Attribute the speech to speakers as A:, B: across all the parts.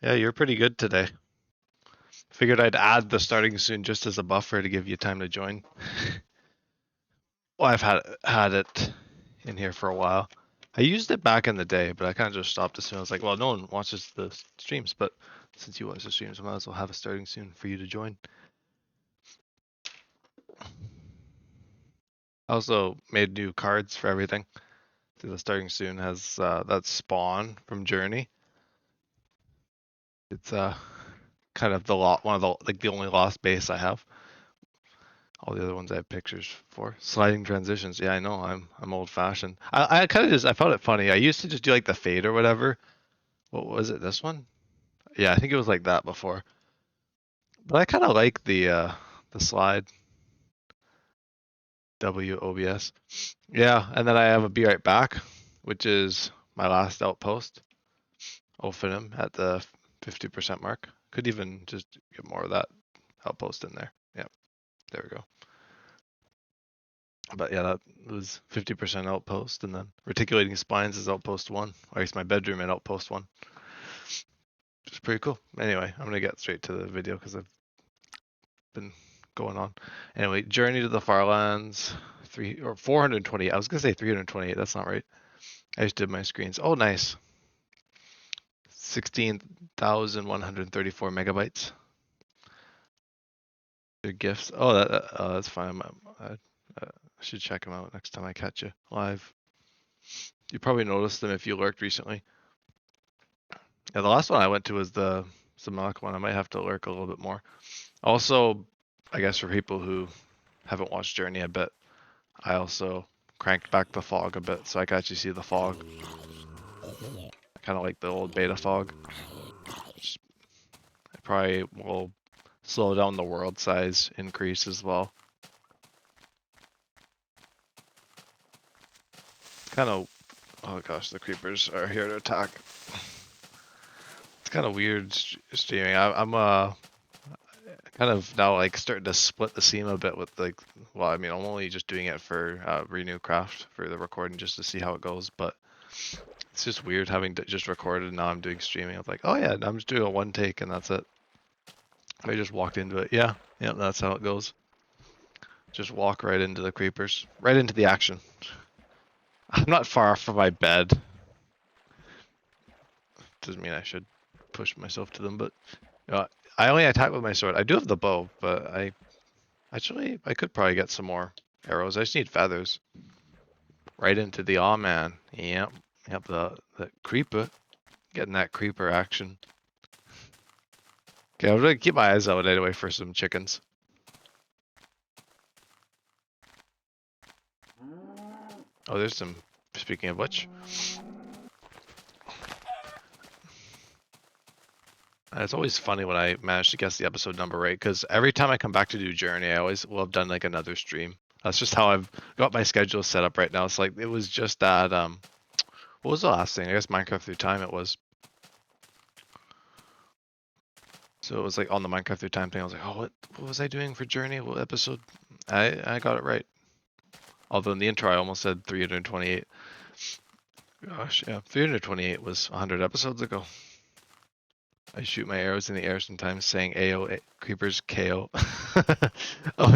A: Yeah, you're pretty good today. Figured I'd add the starting soon just as a buffer to give you time to join. Well, I've had it in here for a while. I used it back in the day, but I kind of just stopped as soon. I was like, well, no one watches the streams, but since you watch the streams, I might as well have a starting soon for you to join. I also made new cards for everything. So the starting soon has that spawn from Journey. It's kind of the one of the like the only lost base I have. All the other ones I have pictures for. Sliding transitions. Yeah, I know. I'm old fashioned. I kind of just I found it funny. I used to just do like the fade or whatever. What was it? This one? Yeah, I think it was like that before. But I kind of like the slide WOBS. Yeah, and then I have a be right back, which is my last outpost. Open him at the 50% mark. Could even just get more of that outpost in there. Yeah, there we go. But yeah, that was 50% outpost, and then reticulating spines is outpost one. Or at least my bedroom in outpost one. Which is pretty cool. Anyway, I'm gonna get straight to the video because I've been going on. Anyway, Journey to the Farlands, 428. I was gonna say 328. That's not right. I just did my screens. Oh, nice. 16,134 megabytes. Good gifts. Oh, that's fine. I should check them out next time I catch you live. You probably noticed them if you lurked recently. Yeah, the last one I went to was the Samok one. I might have to lurk a little bit more. Also, I guess for people who haven't watched Journey a bit, I also cranked back the fog a bit so I can actually see the fog. I kind of like the old beta fog. It probably will slow down the world size increase as well. Kind of, oh gosh, the creepers are here to attack. It's kind of weird streaming. I'm kind of now like starting to split the seam a bit with like, well, I mean, I'm only just doing it for Renew Craft for the recording just to see how it goes, but it's just weird having to just recorded and now I'm doing streaming. I'm like, oh yeah, I'm just doing a one take and that's it. I just walked into it. Yeah, that's how it goes. Just walk right into the creepers, right into the action. I'm not far from my bed. Doesn't mean I should push myself to them, but I only attack with my sword. I do have the bow, but I could probably get some more arrows. I just need feathers. Right into the aw man. Yep, the creeper. Getting that creeper action. Okay, I'm gonna keep my eyes out anyway for some chickens. Oh, there's some. Speaking of which, it's always funny when I manage to guess the episode number right, because every time I come back to do Journey, I always will have done like another stream. That's just how I've got my schedule set up right now. It's like it was just that. What was the last thing? I guess Minecraft Through Time. It was. So it was like on the Minecraft Through Time thing. I was like, oh, what was I doing for Journey? What episode? I got it right. Although in the intro I almost said 328. Gosh, yeah, 328 was 100 episodes ago. I shoot my arrows in the air sometimes saying AO creepers KO. Oh,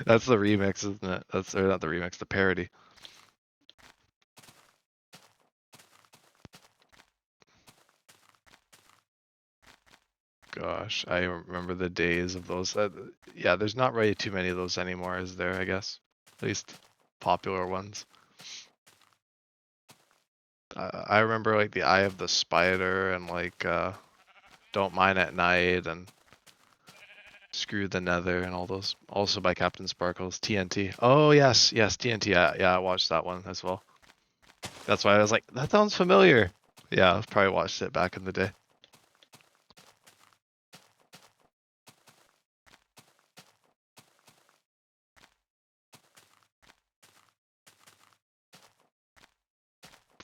A: that's the remix, isn't it? That's or not the remix, the parody. Gosh, I remember the days of those. Yeah, there's not really too many of those anymore, is there? I guess, at least popular ones. I remember like the Eye of the Spider and like Don't Mine at Night and Screw the Nether and all those. Also by Captain Sparkles. TNT. Oh yes, TNT. Yeah, I watched that one as well. That's why I was like, that sounds familiar. Yeah, I've probably watched it back in the day.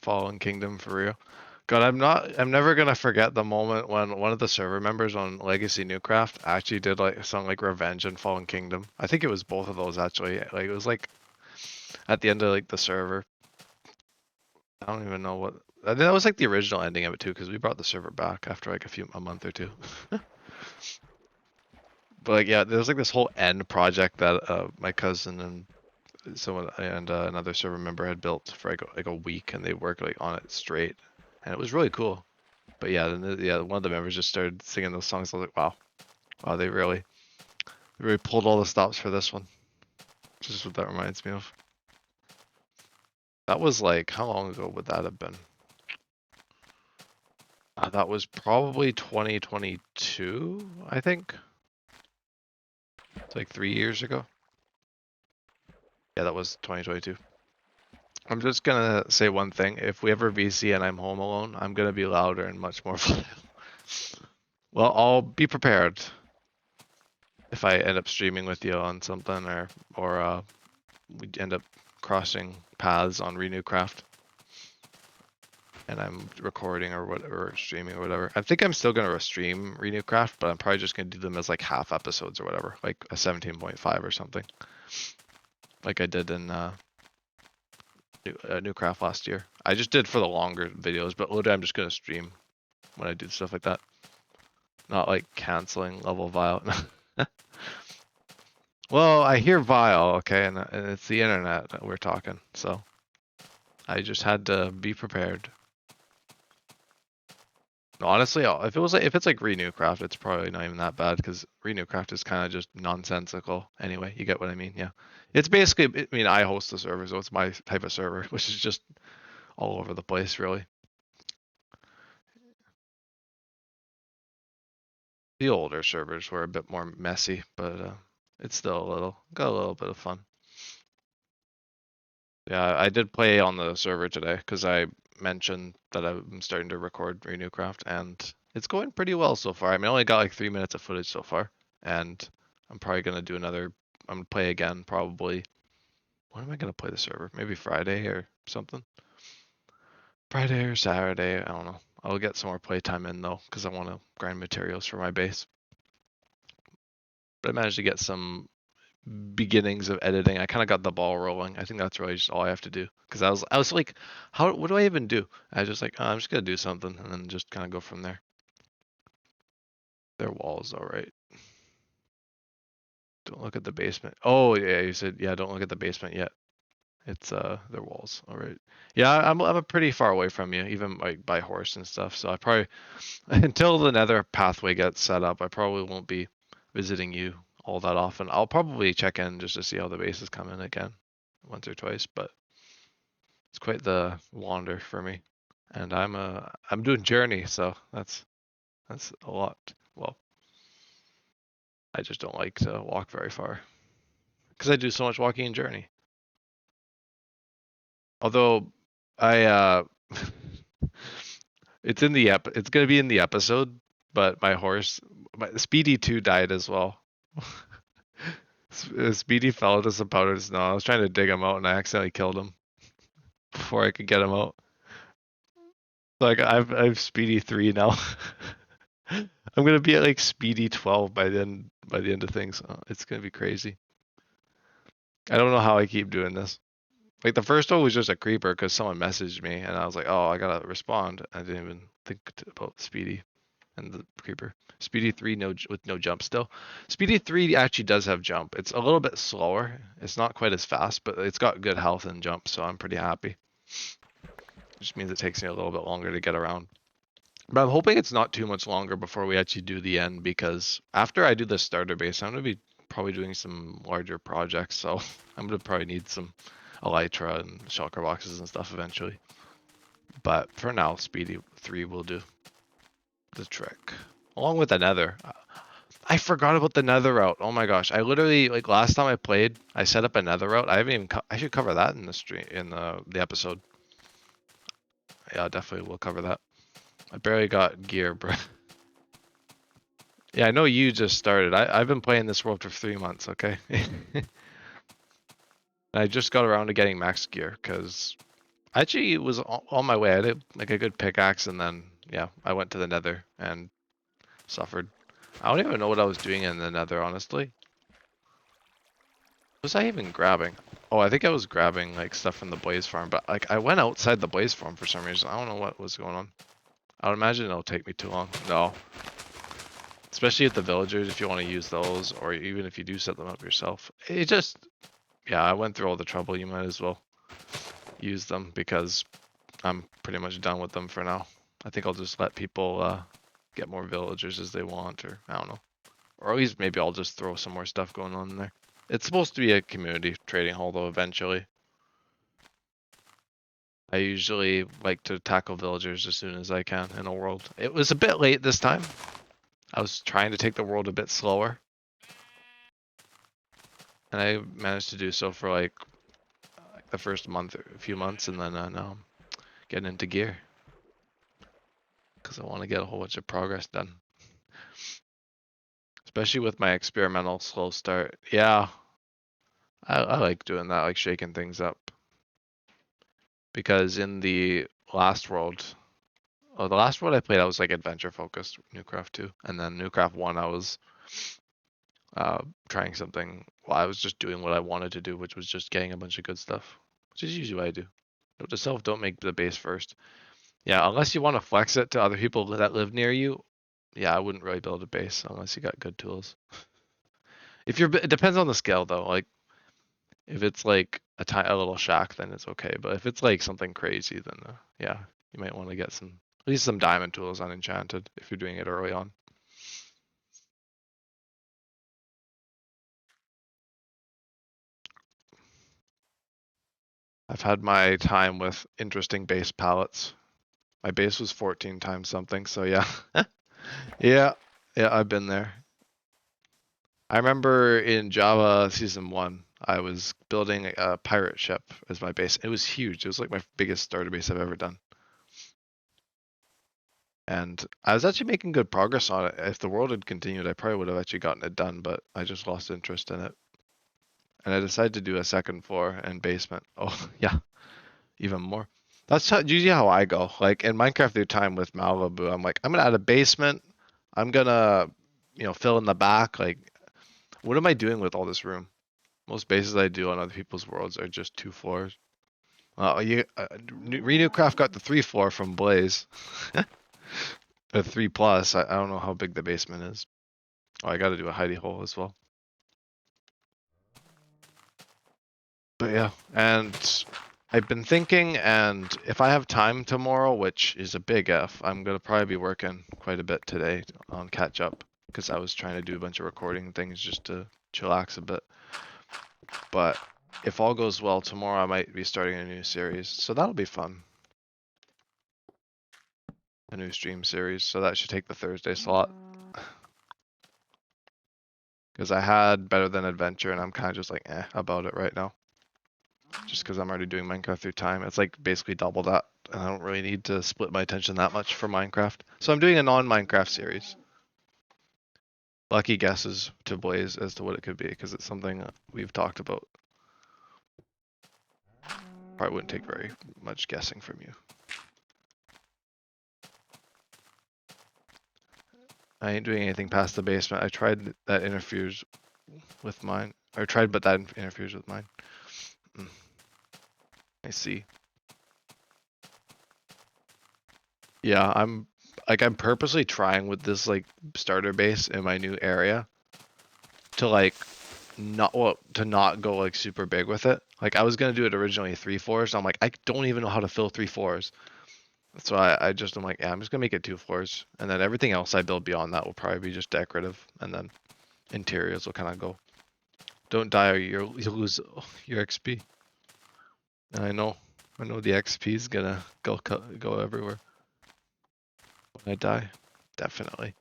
A: Fallen Kingdom for real. God, I'm never gonna forget the moment when one of the server members on Legacy Newcraft actually did like something like Revenge and Fallen Kingdom. I think it was both of those actually. Like it was like at the end of like the server. I don't even know what. I think that was like the original ending of it too, because we brought the server back after like a month or two. But like yeah, there was like this whole end project that my cousin and someone and another server member had built for like a week, and they worked like on it straight, and it was really cool. But yeah, then yeah, one of the members just started singing those songs. I was like, wow, they really pulled all the stops for this one. Just what that reminds me of. That was like, how long ago would that have been? That was probably 2022, I think. It's like 3 years ago. Yeah, that was 2022. I'm just gonna say one thing. If we ever VC and I'm home alone, I'm gonna be louder and much more volatile. Well, I'll be prepared if I end up streaming with you on something, or we end up crossing paths on Renewcraft, and I'm recording or whatever, or streaming or whatever. I think I'm still gonna stream Renewcraft, but I'm probably just gonna do them as like half episodes or whatever, like a 17.5 or something, like I did in Newcraft last year. I just did for the longer videos, but literally I'm just gonna stream when I do stuff like that. Not like canceling level Vile. Well, I hear Vile, okay, and it's the internet that we're talking, so I just had to be prepared. Honestly, if it's like Renewcraft, it's probably not even that bad because Renewcraft is kind of just nonsensical. Anyway, you get what I mean? Yeah, it's basically. I mean, I host the server, so it's my type of server, which is just all over the place, really. The older servers were a bit more messy, but it's still got a little bit of fun. Yeah, I did play on the server today because I mentioned that I'm starting to record Renewcraft, and it's going pretty well so far. I mean, I only got like 3 minutes of footage so far, and I'm probably gonna do another. I'm gonna play again probably. When am I gonna play the server? Maybe Friday or something. Friday or Saturday. I don't know. I'll get some more playtime in though, because I want to grind materials for my base. But I managed to get some beginnings of editing. I kind of got the ball rolling. I think that's really just all I have to do. Because I was like, what do I even do? I was just like, oh, I'm just gonna do something, and then just kind of go from there. Their walls, all right. Don't look at the basement. Oh yeah, you said yeah. Don't look at the basement yet. It's their walls, all right. Yeah, I'm a pretty far away from you, even like by horse and stuff. So I probably until the nether pathway gets set up, I probably won't be visiting you all that often. I'll probably check in just to see how the base is coming again, once or twice, but it's quite the wander for me. And I'm doing journey, so that's a lot. Well, I just don't like to walk very far because I do so much walking in journey. Although I it's it's gonna be in the episode, but my horse, Speedy 2 died as well. Speedy fell into some powdered snow. I was trying to dig him out and I accidentally killed him before I could get him out. Like I've Speedy 3 now. I'm gonna be at like Speedy 12 by the end of things. It's gonna be crazy. I don't know how I keep doing this. Like the first one was just a creeper because someone messaged me and I was like, oh, I gotta respond. I didn't even think about Speedy and the creeper. Speedy 3 with no jump still. Speedy 3 actually does have jump. It's a little bit slower. It's not quite as fast, but it's got good health and jump, so I'm pretty happy. It just means it takes me a little bit longer to get around. But I'm hoping it's not too much longer before we actually do the end, because after I do the starter base, I'm gonna be probably doing some larger projects, so I'm gonna probably need some elytra and shulker boxes and stuff eventually. But for now, Speedy 3 will do the trick. Along with the nether. I forgot about the nether route. Oh my gosh. I literally, like last time I played, I set up a nether route. I haven't even, I should cover that in the stream, in the episode. Yeah, definitely we'll cover that. I barely got gear, bro. Yeah, I know you just started. I've been playing this world for 3 months, okay? I just got around to getting max gear because actually it was on my way. I did like a good pickaxe and then, yeah, I went to the nether and suffered. I don't even know what I was doing in the nether, honestly. What was I even grabbing? Oh, I think I was grabbing like stuff from the Blaze farm, but like I went outside the Blaze farm for some reason. I don't know what was going on. I would imagine it'll take me too long. No. Especially with the villagers, if you want to use those, or even if you do set them up yourself. It just, yeah, I went through all the trouble. You might as well use them because I'm pretty much done with them for now. I think I'll just let people get more villagers as they want, or I don't know. Or at least maybe I'll just throw some more stuff going on in there. It's supposed to be a community trading hall though, eventually. I usually like to tackle villagers as soon as I can in a world. It was a bit late this time. I was trying to take the world a bit slower. And I managed to do so for like the first month or a few months, and then now I'm getting into gear. Because I want to get a whole bunch of progress done. Especially with my experimental slow start. Yeah, I like doing that, like shaking things up. Because in the last world, oh, the last world I played, I was like adventure focused, Newcraft 2. And then Newcraft 1, I was trying something. Well, I was just doing what I wanted to do, which was just getting a bunch of good stuff, which is usually what I do. Note to self, don't make the base first. Yeah, unless you want to flex it to other people that live near you, yeah, I wouldn't really build a base unless you got good tools. If you're, it depends on the scale though. Like if it's like a little shack, then it's okay. But if it's like something crazy, then yeah, you might want to get some at least some diamond tools unenchanted if you're doing it early on. I've had my time with interesting base palettes. My base was 14 times something, so yeah. Yeah, yeah, I've been there. I remember in Java Season 1, I was building a pirate ship as my base. It was huge. It was like my biggest starter base I've ever done. And I was actually making good progress on it. If the world had continued, I probably would have actually gotten it done, but I just lost interest in it. And I decided to do a second floor and basement. Oh, yeah, even more. That's usually how I go. Like in Minecraft through time with Malibu, I'm like, I'm gonna add a basement. I'm gonna, fill in the back. Like, what am I doing with all this room? Most bases I do on other people's worlds are just 2 floors. Renewcraft got the 3 floor from Blaze. A 3+. I don't know how big the basement is. Oh, I got to do a hidey hole as well. But yeah, and I've been thinking, and if I have time tomorrow, which is a big F, I'm gonna probably be working quite a bit today on catch up because I was trying to do a bunch of recording things just to chillax a bit. But if all goes well, tomorrow I might be starting a new series, so that'll be fun. A new stream series, so that should take the Thursday slot. Because I had Better Than Adventure, and I'm kind of just like about it right now. Just because I'm already doing Minecraft through time. It's like basically double that, and I don't really need to split my attention that much for Minecraft. So I'm doing a non-Minecraft series. Lucky guesses to Blaze as to what it could be, because it's something we've talked about. Probably wouldn't take very much guessing from you. I ain't doing anything past the basement. I tried that interferes with mine. Or tried, but that interferes with mine. I see. Yeah, I'm purposely trying with this like starter base in my new area to like not go like super big with it. Like I was gonna do it originally 3 floors. I'm like I don't even know how to fill 3 floors. So I'm like, yeah, I'm just gonna make it 2 floors, and then everything else I build beyond that will probably be just decorative, and then interiors will kind of go. Don't die or you'll lose your XP. And I know the XP is gonna go everywhere when I die, definitely.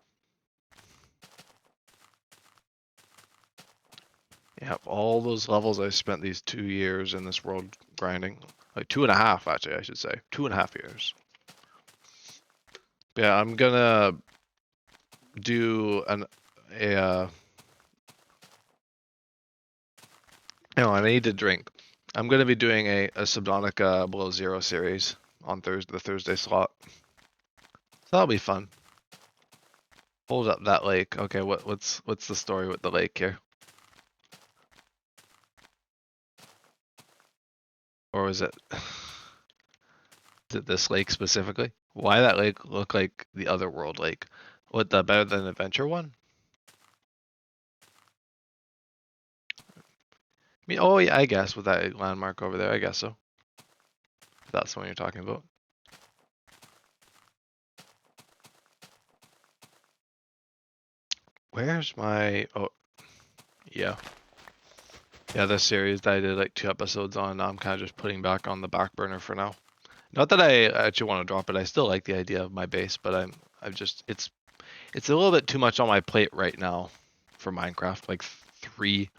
A: Yeah, all those levels I spent these 2 years in this world grinding, like 2.5 actually, I should say, 2.5 years. Yeah, I'm gonna do I need to drink. I'm gonna be doing a Subnautica Below Zero series on the Thursday slot. So that'll be fun. Hold up that lake. Okay, what's the story with the lake here? Or was it, is it this lake specifically? Why that lake look like the other world lake? What, the Better Than Adventure one? I mean, oh yeah, I guess with that landmark over there, I guess so. If that's the one you're talking about. Where's my, oh, yeah. Yeah, this series that I did like 2 episodes on, I'm kind of just putting back on the back burner for now. Not that I actually want to drop it. I still like the idea of my base, but I've just, it's a little bit too much on my plate right now for Minecraft. Like 3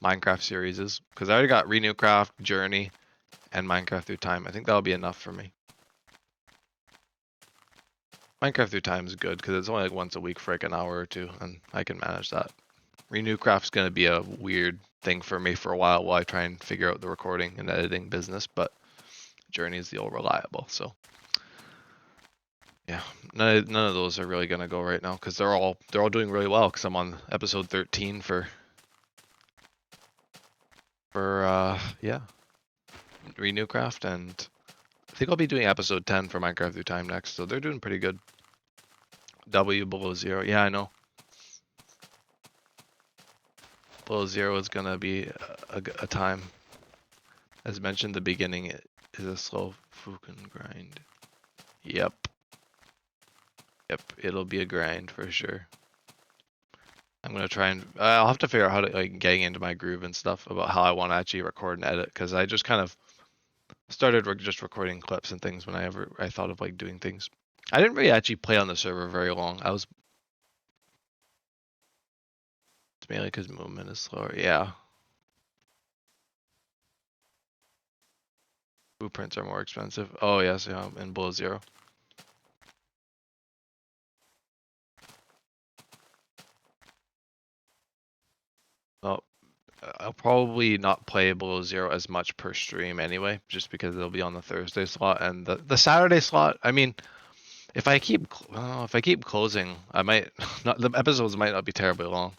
A: Minecraft series, because I already got Renewcraft, Journey, and Minecraft Through Time. I think that'll be enough for me. Minecraft Through Time is good because it's only like once a week for like an hour or 2, and I can manage that. Renewcraft's gonna be a weird thing for me for a while I try and figure out the recording and editing business, but Journey is the old reliable. So yeah, none of those are really gonna go right now because they're all doing really well. Because I'm on episode 13 for yeah, Renewcraft, and I think I'll be doing episode 10 for Minecraft Through Time next. So they're doing pretty good. W below 0, yeah, I know. Below 0 is gonna be a time. As mentioned, the beginning is a slow fucking grind. Yep. Yep, it'll be a grind for sure. I'm gonna try and I'll have to figure out how to like getting into my groove and stuff about how I want to actually record and edit because I just kind of started just recording clips and things whenever I thought of like doing things. I didn't really actually play on the server very long. It's mainly because movement is slower. Yeah, blueprints are more expensive. Oh yes, yeah, and below 0. Oh, I'll probably not play below 0 as much per stream anyway, just because it'll be on the Thursday slot and the Saturday slot. I mean, if I keep closing, I might not. The episodes might not be terribly long.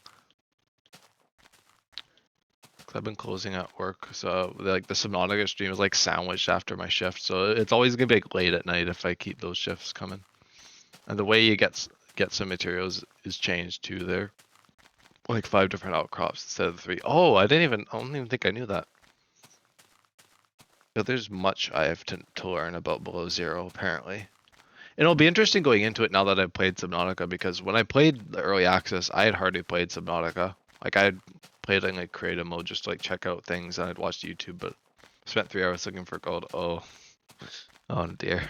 A: Cause I've been closing at work, so like the Subnautica stream is like sandwiched after my shift, so it's always gonna be like late at night if I keep those shifts coming. And the way you get some materials is changed too. There, like 5 different outcrops instead of 3. Oh, I don't even think I knew that. So there's much I have to learn about below 0 apparently. And it'll be interesting going into it now that I've played Subnautica because when I played the early access, I had hardly played Subnautica. Like I had played in like creative mode just to like check out things and I'd watched YouTube, but spent 3 hours looking for gold. Oh dear.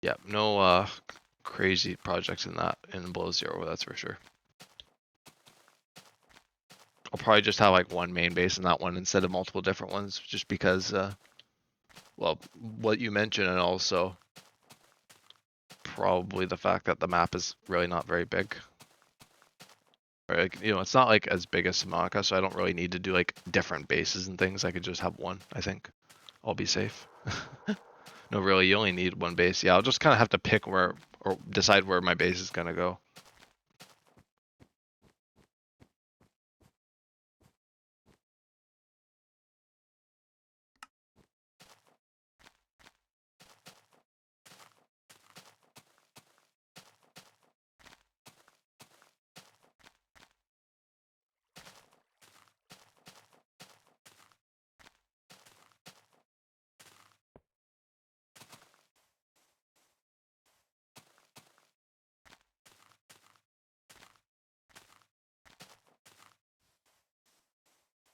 A: Yeah, no crazy projects in below 0, that's for sure. I'll probably just have like one main base in that one instead of multiple different ones, just because well, what you mentioned, and also probably the fact that the map is really not very big. Or like, it's not like as big as Subnautica, so I don't really need to do like different bases and things. I could just have one, I think. I'll be safe. No, really, you only need one base. Yeah, I'll just kind of have to pick where, or decide where my base is gonna go.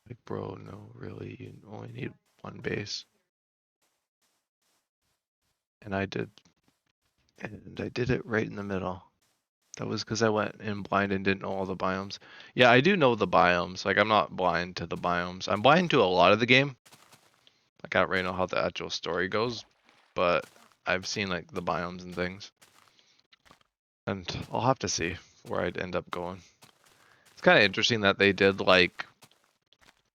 A: Like, bro, no, really, you only need one base. And I did it right in the middle. That was because I went in blind and didn't know all the biomes. Yeah, I do know the biomes. Like, I'm not blind to the biomes. I'm blind to a lot of the game. Like, I don't really know how the actual story goes, but I've seen, like, the biomes and things. And I'll have to see where I'd end up going. It's kind of interesting that they did, like,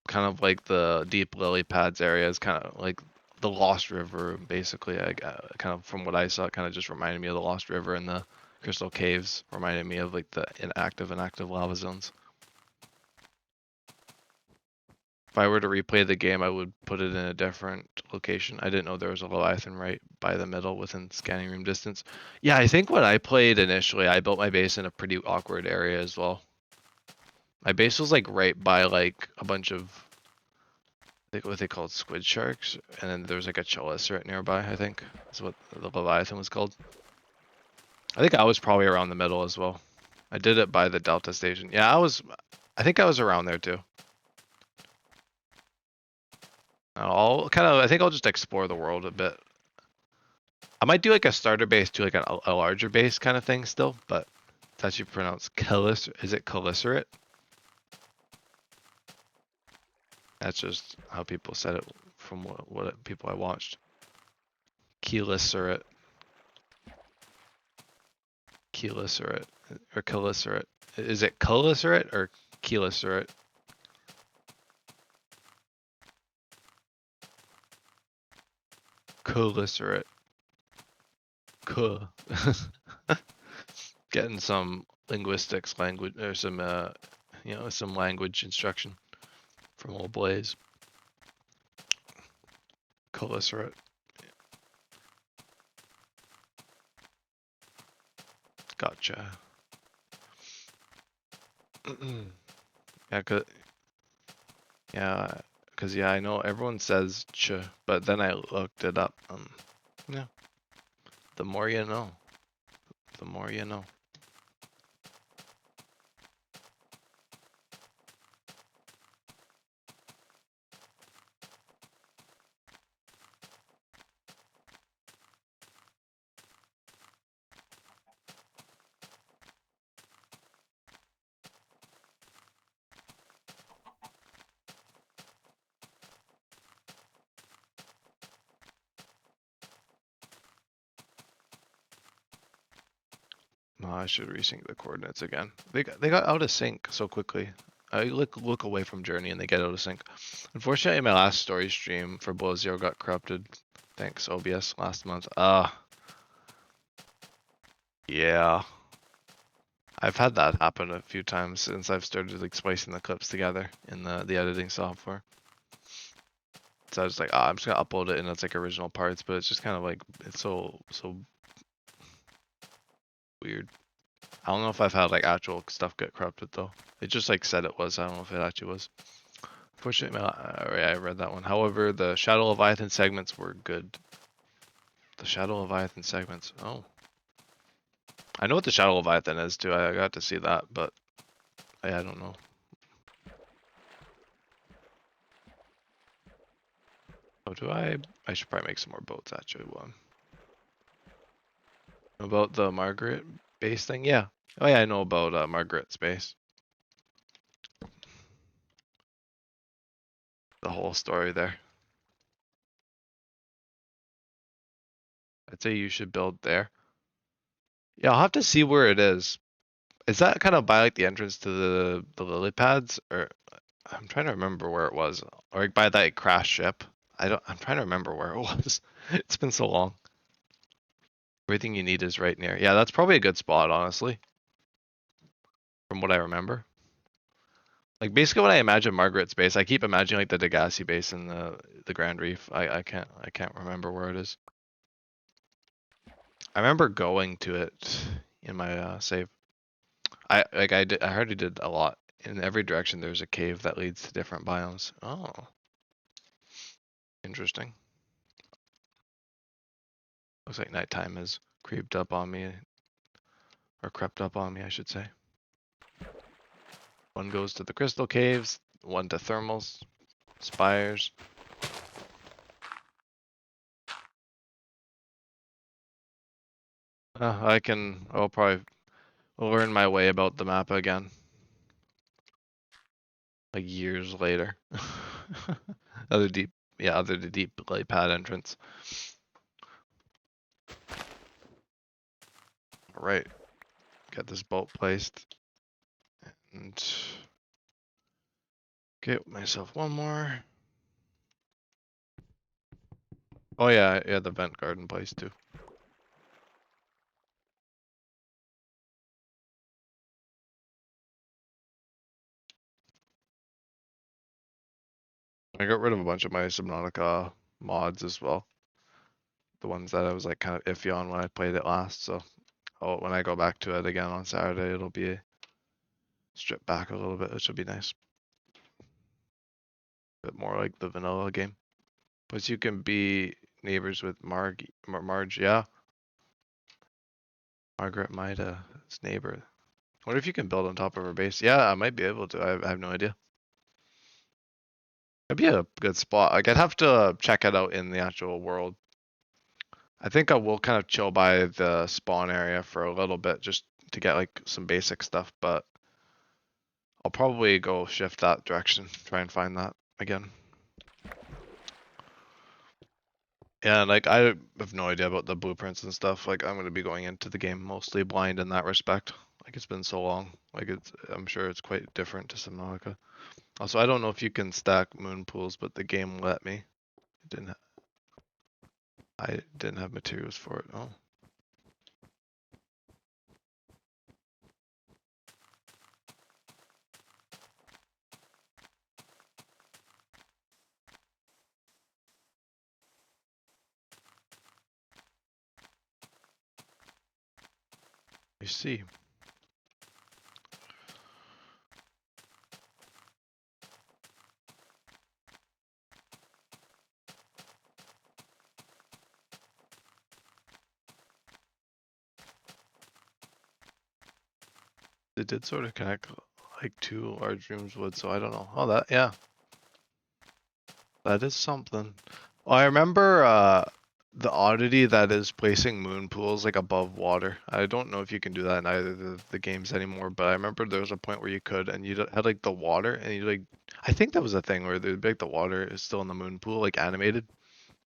A: kind of like the deep lily pads area is kind of like the Lost River, basically. I kind of, from what I saw, it kind of just reminded me of the Lost River, and the Crystal Caves reminded me of like the inactive and active lava zones. If I were to replay the game, I would put it in a different location. I didn't know there was a Leviathan right by the middle within scanning room distance. Yeah, I think when I played initially, I built my base in a pretty awkward area as well. My base was like right by like a bunch of, I think what they called squid sharks, and then there was like a chelicerae nearby, I think is what the Leviathan was called. I think I was probably around the middle as well. I did it by the Delta station. Yeah, I think I was around there too. I think I'll just explore the world a bit. I might do like a starter base to like a larger base kind of thing still, but it's actually pronounced is it chelicerae? That's just how people said it from what people I watched. Chelicerae. Chelicerae. Or chelicerae. Is it chelicerae or chelicerae? Chelicerae. Cool. Getting some linguistics language or some some language instruction from old Blaze. Chelicerae. Gotcha. Yeah, yeah, I know everyone says ch, but then I looked it up. Yeah, the more you know, the more you know. No, I should resync the coordinates again. They got out of sync so quickly. I look away from Journey and they get out of sync. Unfortunately, my last story stream for Below Zero got corrupted. Thanks OBS last month. Yeah. I've had that happen a few times since I've started like splicing the clips together in the editing software. So I was like, I'm just gonna upload it and it's like original parts, but it's just kind of like it's so weird. I don't know if I've had like actual stuff get corrupted though. It just like said it was. I don't know if it actually was. Fortunately, I read that one. However, the Shadow Leviathan segments were good. The Shadow Leviathan segments. Oh, I know what the Shadow Leviathan is too. I got to see that, but I don't know. Oh, do I? I should probably make some more boats actually. One about the Margaret base thing. Yeah. Oh yeah, I know about Margaret's base. The whole story there. I'd say you should build there. Yeah, I'll have to see where it is. Is that kind of by like the entrance to the lily pads, or I'm trying to remember where it was, or like by that crashed ship? I'm trying to remember where it was. It's been so long. Everything you need is right near. Yeah, that's probably a good spot, honestly, from what I remember. Like basically when I imagine Margaret's base, I keep imagining like the Degassi base and the Grand Reef. I can't remember where it is. I remember going to it in my save. I already did a lot. In every direction there's a cave that leads to different biomes. Oh, interesting. Looks like nighttime has creeped up on me, or crept up on me, I should say. One goes to the crystal caves, one to thermals, spires. I'll probably learn my way about the map again. Like years later. Other the deep lay pad entrance. Alright, get this boat placed. And get myself one more. Oh yeah, the vent garden place too. I got rid of a bunch of my Subnautica mods as well. The ones that I was like kind of iffy on when I played it last. So when I go back to it again on Saturday, it'll be stripped back a little bit, which will be nice. A bit more like the vanilla game. Plus you can be neighbors with Marge, yeah. Margaret Maida, his neighbor. Wonder if you can build on top of her base. Yeah, I might be able to. I have no idea. It'd be a good spot. Like I'd have to check it out in the actual world. I think I will kind of chill by the spawn area for a little bit just to get like some basic stuff, but I'll probably go shift that direction, try and find that again. Yeah, like I have no idea about the blueprints and stuff. Like I'm gonna be going into the game mostly blind in that respect. Like it's been so long. Like I'm sure it's quite different to Subnautica. Also, I don't know if you can stack moon pools, but the game let me. It didn't. I didn't have materials for it. Oh. You see. It did sort of connect like two large rooms would, so I don't know. Oh, yeah. That is something. Well, I remember the oddity that is placing moon pools like above water. I don't know if you can do that in either of the games anymore, but I remember there was a point where you could, and you had like the water, and you like, I think that was a thing where there'd be like the water is still in the moon pool, like animated.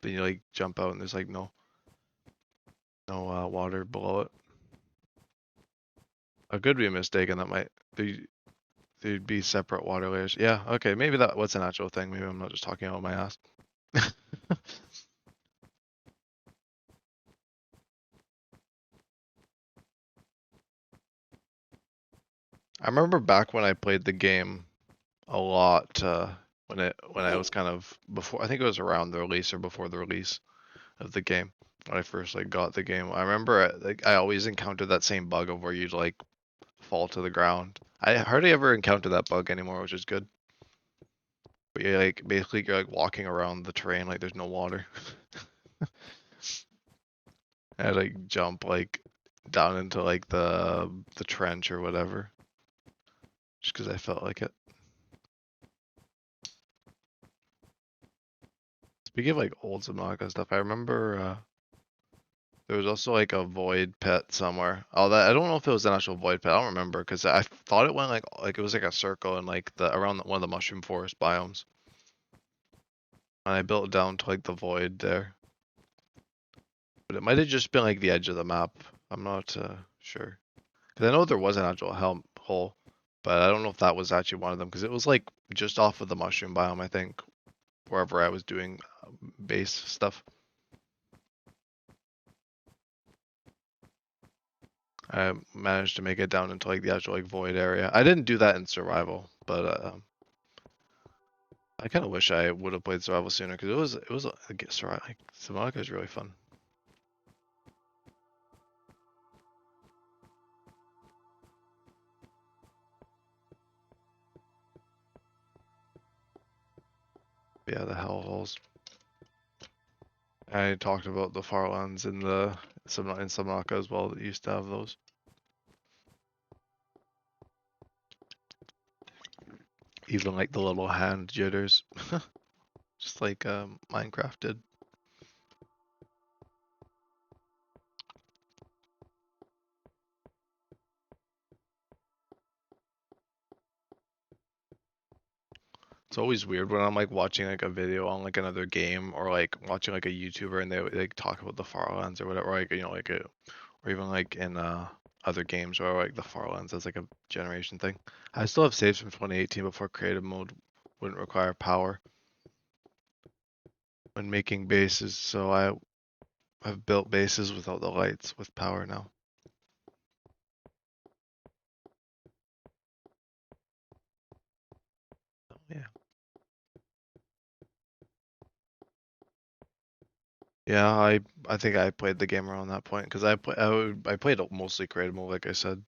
A: Then you like jump out, and there's like no water below it. I could be a mistake, and that might there'd be separate water layers. Yeah, okay, maybe that what's an actual thing. Maybe I'm not just talking out my ass. I remember back when I played the game a lot, when I was kind of before. I think it was around the release or before the release of the game when I first like got the game. I remember like I always encountered that same bug of where you'd like fall to the ground. I hardly ever encounter that bug anymore, which is good. But you like basically you're like walking around the terrain like there's no water. I like jump like down into like the trench or whatever, just because I felt like it. Speaking of like old Subnautica stuff, I remember there was also like a void pit somewhere. Oh, that I don't know if it was an actual void pit. I don't remember because I thought it went like it was like a circle in like the around one of the mushroom forest biomes, and I built it down to like the void there. But it might have just been like the edge of the map. I'm not sure. Because I know there was an actual hole, but I don't know if that was actually one of them because it was like just off of the mushroom biome, I think, wherever I was doing base stuff. I managed to make it down into like the actual like void area. I didn't do that in survival, but I kind of wish I would have played survival sooner because it was like survival. Like, Subnautica is really fun. Yeah, the hell holes. I talked about the Farlands in Subnautica as well that used to have those. Even like the little hand jitters, just like Minecraft did. It's always weird when I'm like watching like a video on like another game or like watching like a YouTuber and they like talk about the Farlands or whatever, like like or even like in other games or like the Farlands as like a generation thing. I still have saves from 2018 before creative mode wouldn't require power when making bases, so I have built bases without the lights with power now. Oh, yeah. Yeah, I think I played the game around that point because I played it mostly creative mode, like I said.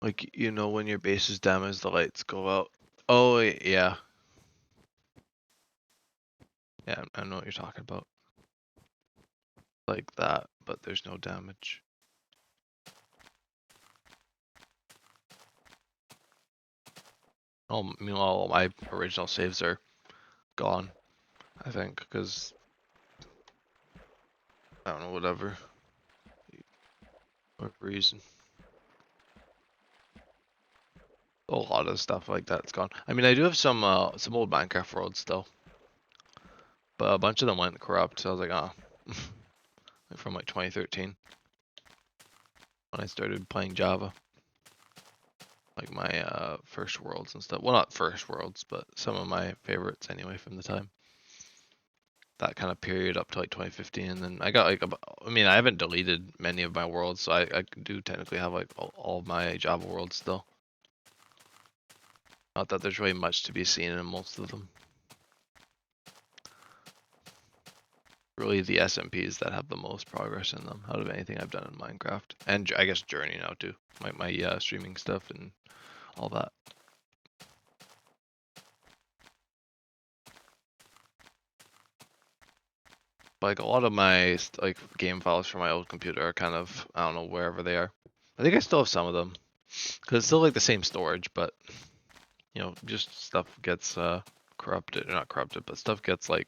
A: Like you know when your base is damaged, the lights go out. Oh yeah, yeah, I know what you're talking about. Like that, but there's no damage. Oh, meanwhile, my original saves are gone. I think because I don't know whatever reason. A lot of stuff like that's gone. I mean, I do have some old Minecraft worlds still, but a bunch of them went corrupt. So I was like, ah, from like 2013 when I started playing Java, like my first worlds and stuff. Well, not first worlds, but some of my favorites anyway from the time. That kind of period up to like 2015, and then I got like I mean, I haven't deleted many of my worlds, so I do technically have like all of my Java worlds still. Not that there's really much to be seen in most of them. Really the SMPs that have the most progress in them out of anything I've done in Minecraft, and I guess Journey now too. My streaming stuff and all that. Like a lot of my like game files from my old computer are kind of, I don't know, wherever they are. I think I still have some of them because it's still like the same storage, but you know, just stuff gets corrupted, or not corrupted, but stuff gets like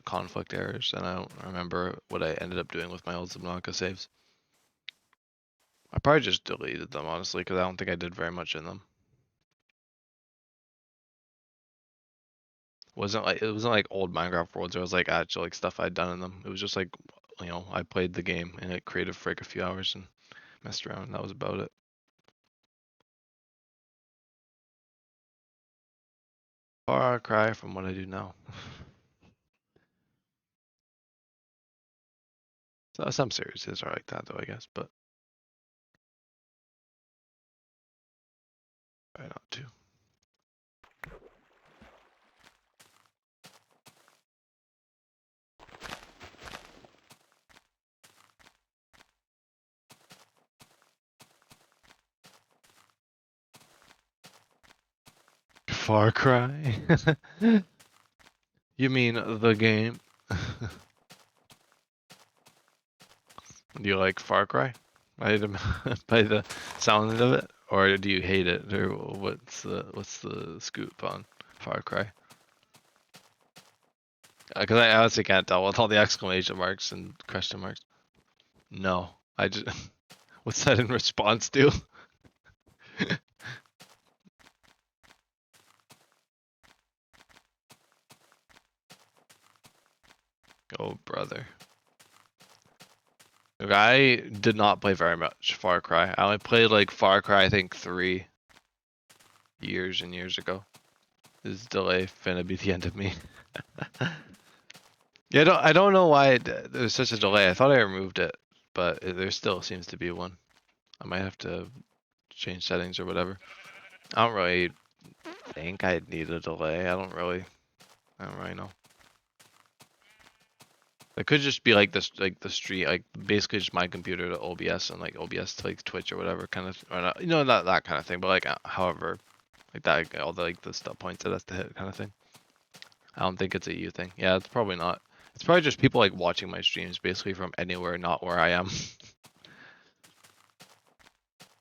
A: conflict errors, and I don't remember what I ended up doing with my old Subnautica saves. I probably just deleted them honestly because I don't think I did very much in them. It wasn't like old Minecraft worlds. It was like actual like stuff I'd done in them. It was just like, you know, I played the game and it created for like a few hours and messed around. And that was about it. Far cry from what I do now. So some series are like that though, I guess, but I not too. Far Cry? You mean the game? Do you like Far Cry? By the by the sound of it, or do you hate it, or what's the scoop on Far Cry? Because I honestly can't tell with all the exclamation marks and question marks. No, I just what's that in response to? Oh brother. Look, I did not play very much Far Cry. I only played like Far Cry I think 3 years and years ago. This delay finna be the end of me. Yeah, I don't know why there's such a delay. I thought I removed it, but there still seems to be one. I might have to change settings or whatever. I don't really think I'd need a delay. I don't really know. It could just be like this, like the stream, like basically just my computer to OBS and like OBS to like Twitch or whatever kind of, or not, you know, not that kind of thing, but like however, like that, like, all the like the stop points that has to hit kind of thing. I don't think it's a you thing. Yeah, it's probably not. It's probably just people like watching my streams basically from anywhere, not where I am.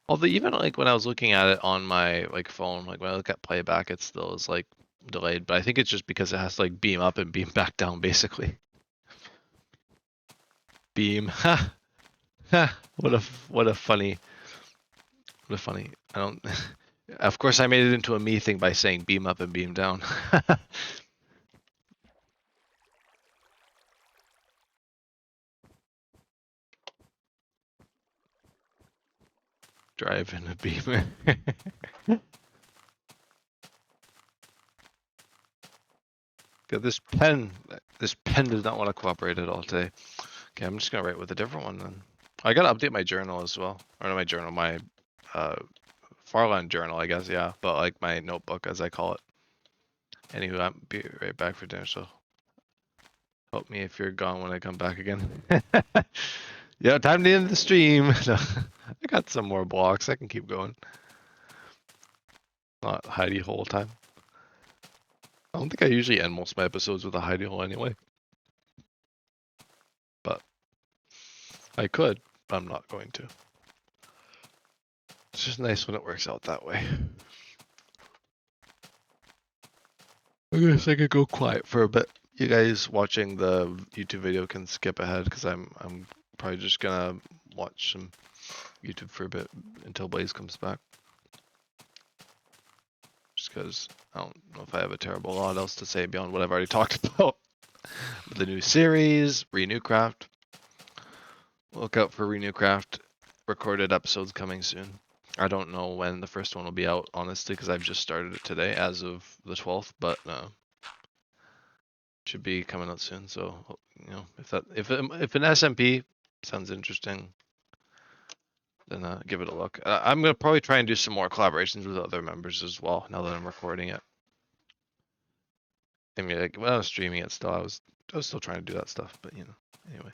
A: Although even like when I was looking at it on my like phone, like when I look at playback, it still is like delayed. But I think it's just because it has to like beam up and beam back down basically. Beam. Ha. Ha. What a funny. What a funny. I don't. Of course, I made it into a me thing by saying beam up and beam down. Drive in a beam. God, this pen does not want to cooperate at all today. Okay, I'm just gonna write with a different one then. I gotta update my journal as well. Or not my journal, my Farland journal, I guess, yeah. But like my notebook, as I call it. Anyway, I'll be right back for dinner, so help me if you're gone when I come back again. Yeah, time to end the stream. No, I got some more blocks. I can keep going. Not hidey hole time. I don't think I usually end most of my episodes with a hidey hole anyway. But I could, but I'm not going to. It's just nice when it works out that way. I guess I could go quiet for a bit. You guys watching the YouTube video can skip ahead because I'm probably just gonna watch some YouTube for a bit until Blaze comes back. Just because I don't know if I have a terrible lot else to say beyond what I've already talked about. The new series, Renewcraft. Look out for Renewcraft recorded episodes coming soon. I don't know when the first one will be out, honestly, because I've just started it today as of the 12th, but should be coming out soon. So, you know, if an SMP sounds interesting, then give it a look. I'm gonna probably try and do some more collaborations with other members as well. Now that I'm recording it, I mean, like when I was streaming it, still I was still trying to do that stuff, but you know, anyway.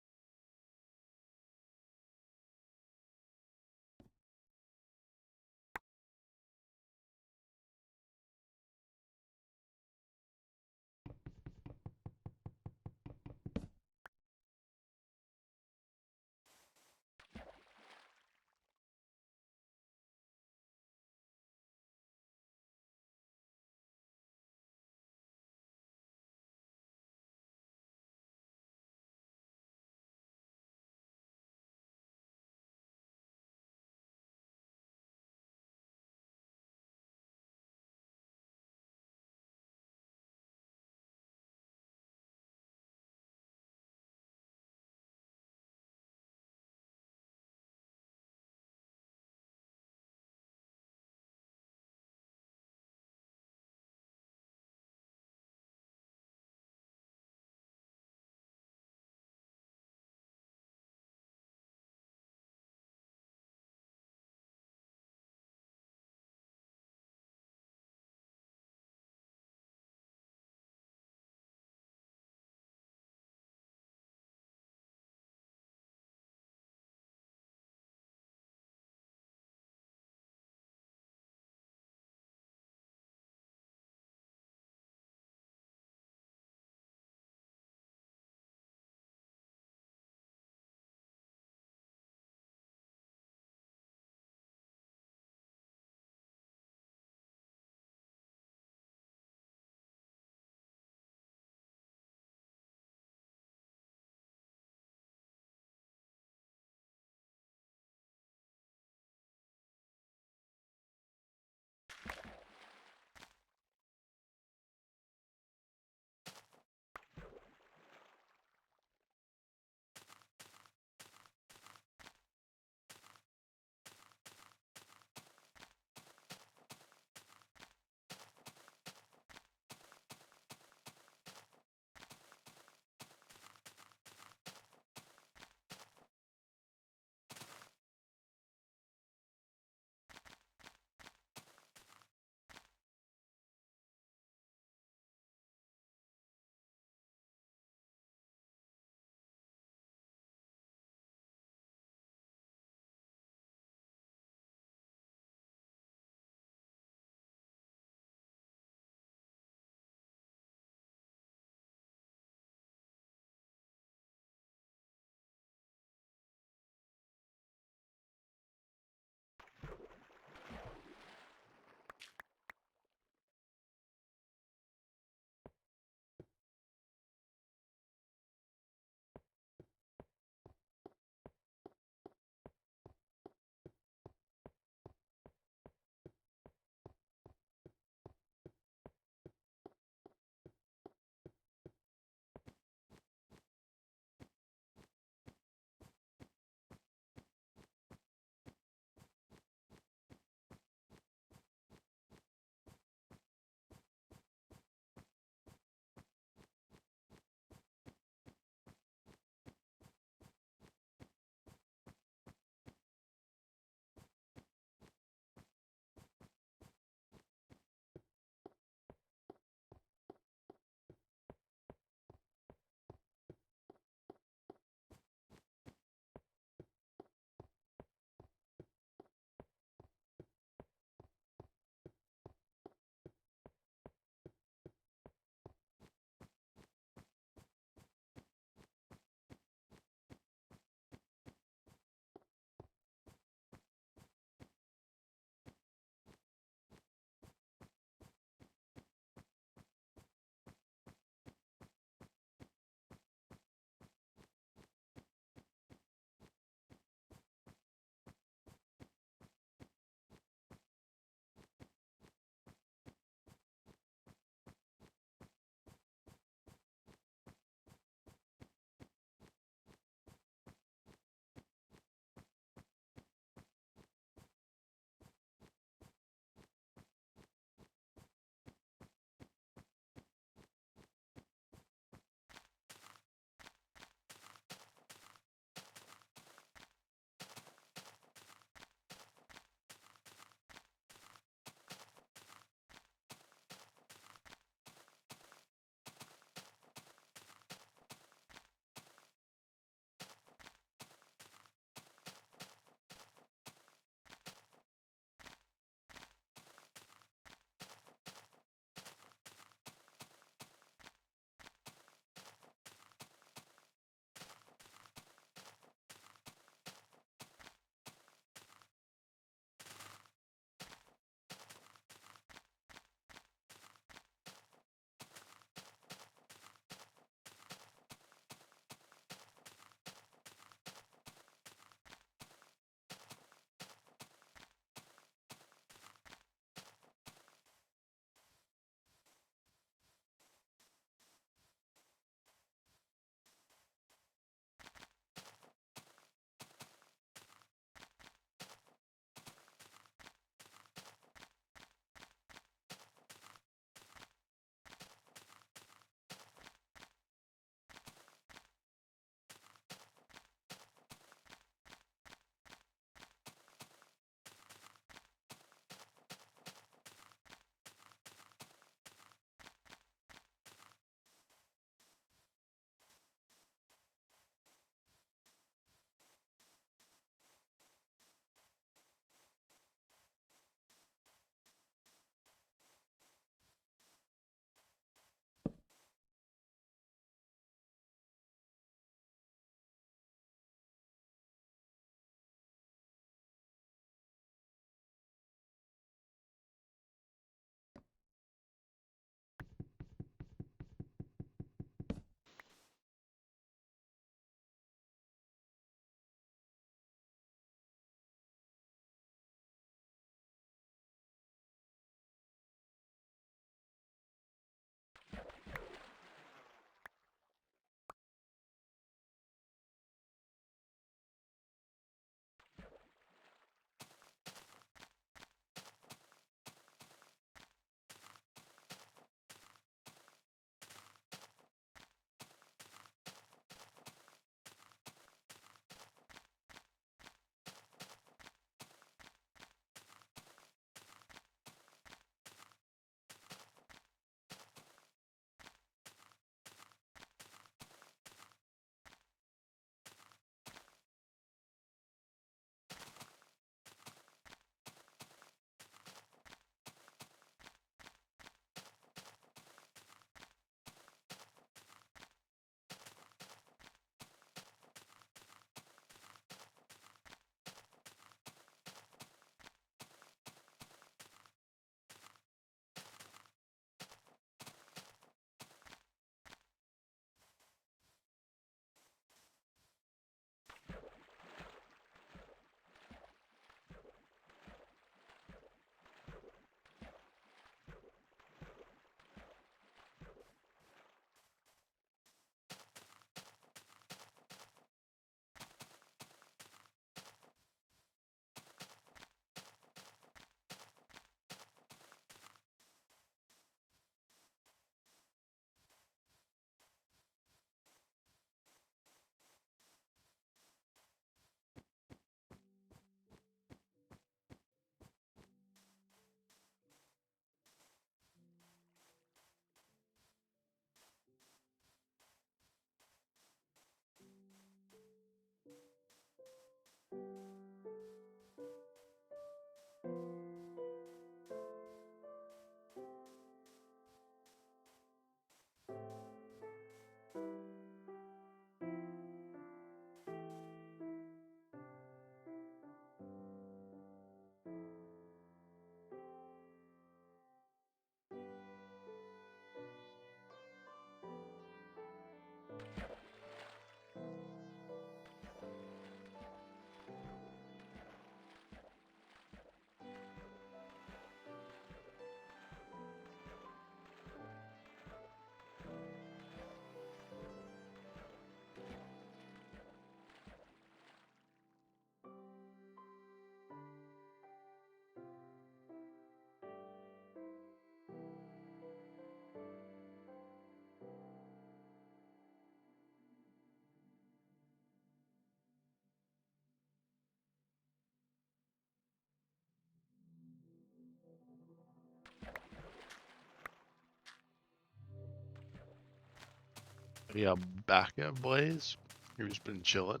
A: Yeah, back at Blaze. You've just been chilling.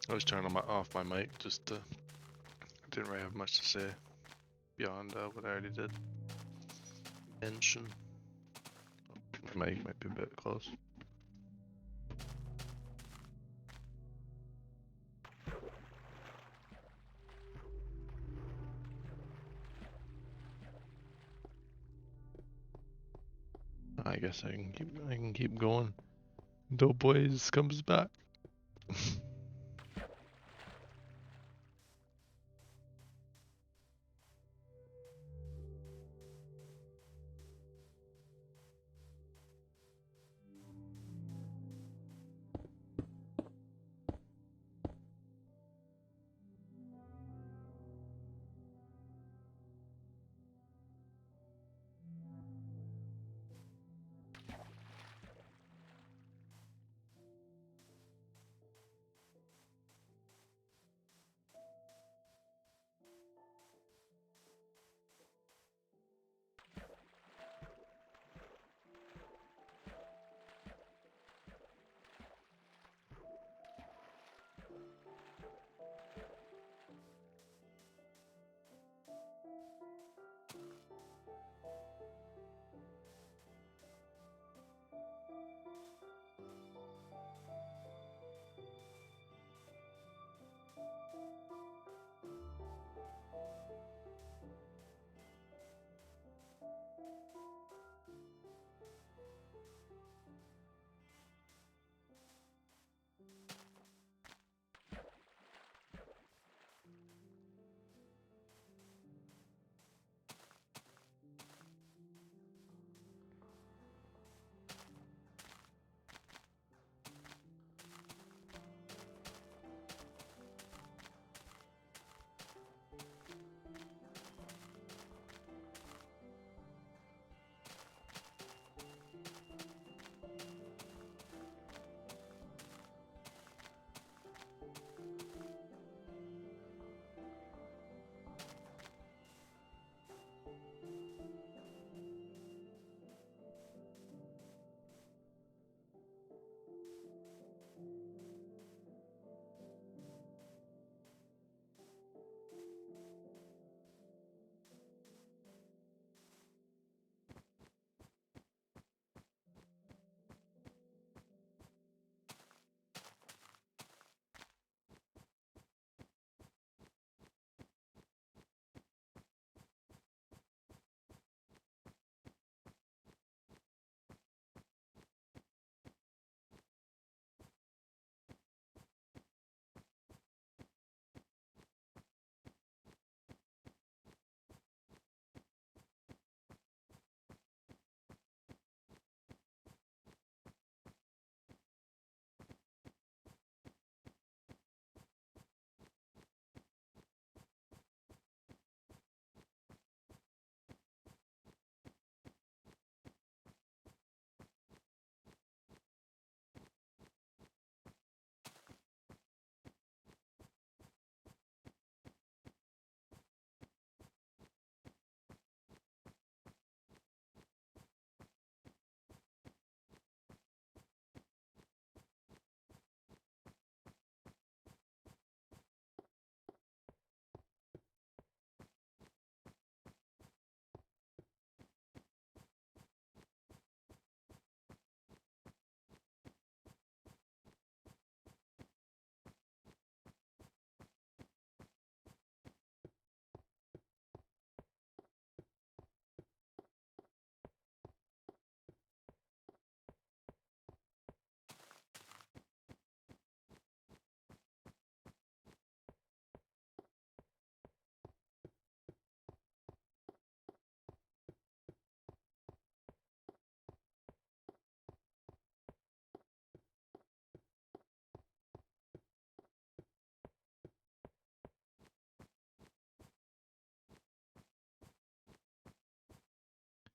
A: I was turning off my mic just to. Didn't really have much to say beyond what I already did mention. My mic might be a bit close. I guess I can keep going until Blaze comes back.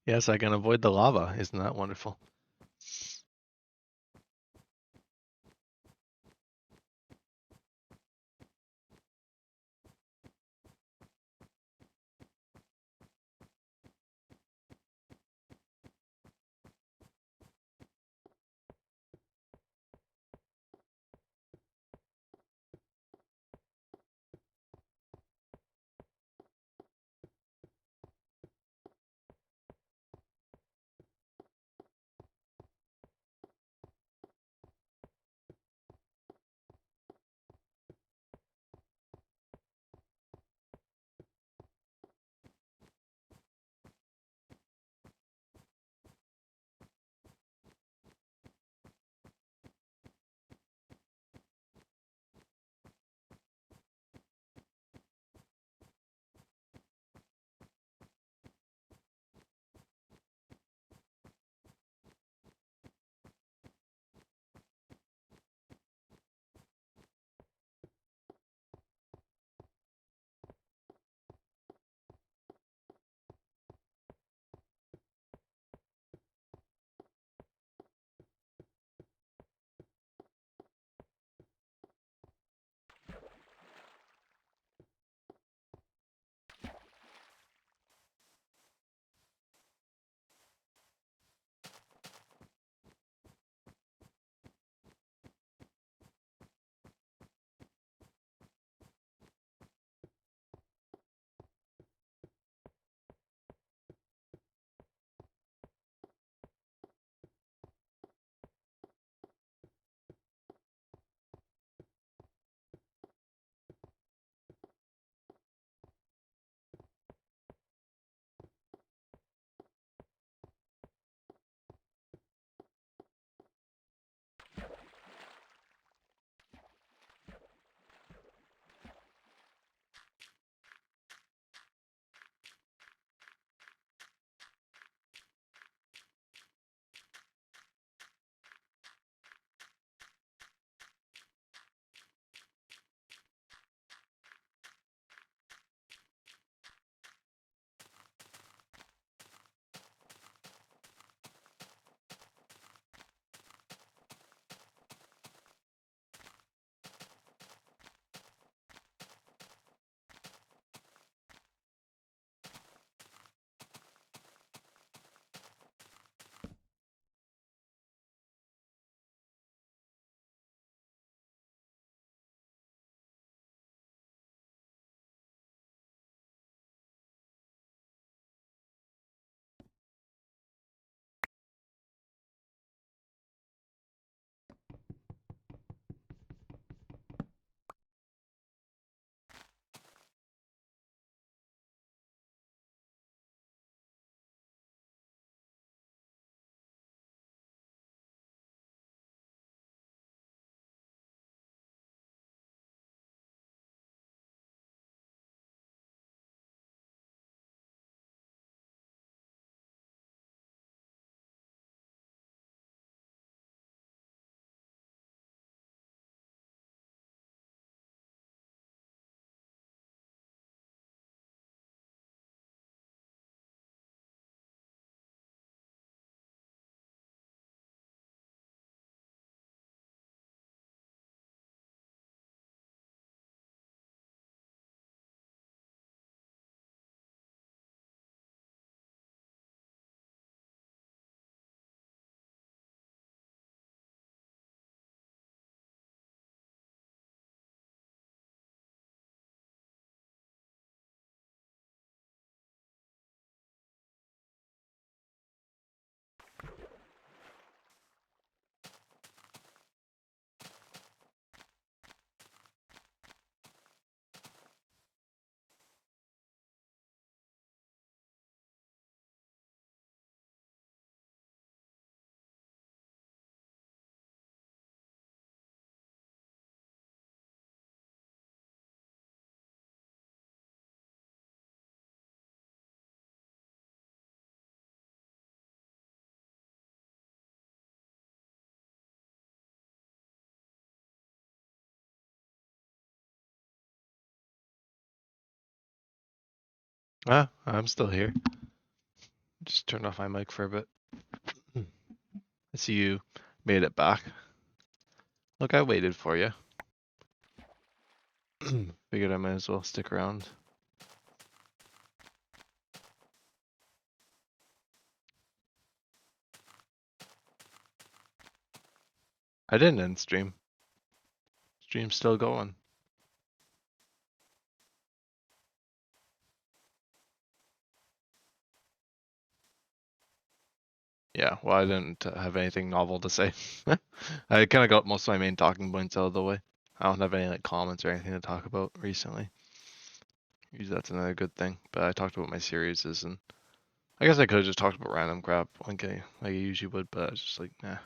A: Yes, I can avoid the lava. Isn't that wonderful? Ah, I'm still here. Just turned off my mic for a bit. I see you made it back. Look, I waited for you. Figured I might as well stick around. I didn't end stream. Stream's still going. Yeah, well, I didn't have anything novel to say. I kind of got most of my main talking points out of the way. I don't have any like comments or anything to talk about recently. Usually that's another good thing. But I talked about my series and I guess I could have just talked about random crap like I usually would, but I was just like, nah.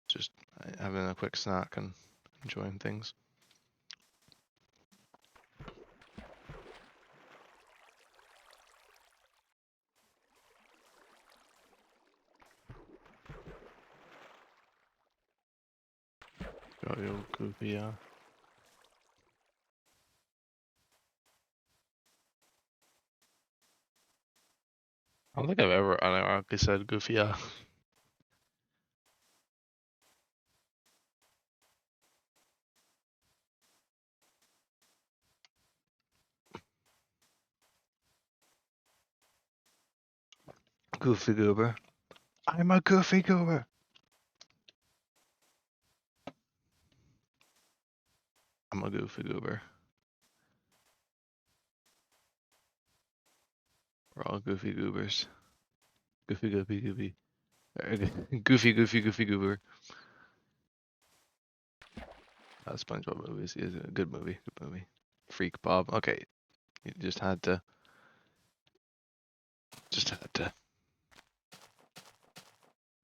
A: Just having a quick snack and enjoying things. Oh, yo, goofy, yeah. I don't think I've ever unironically said goofy, yeah. Goofy goober. I'm a goofy goober. I'm a goofy goober. We're all goofy goobers. Goofy, goofy, goofy. Goofy, goofy, goofy goober. SpongeBob movies is a good movie. Good movie. Freak Bob. Okay, you just had to.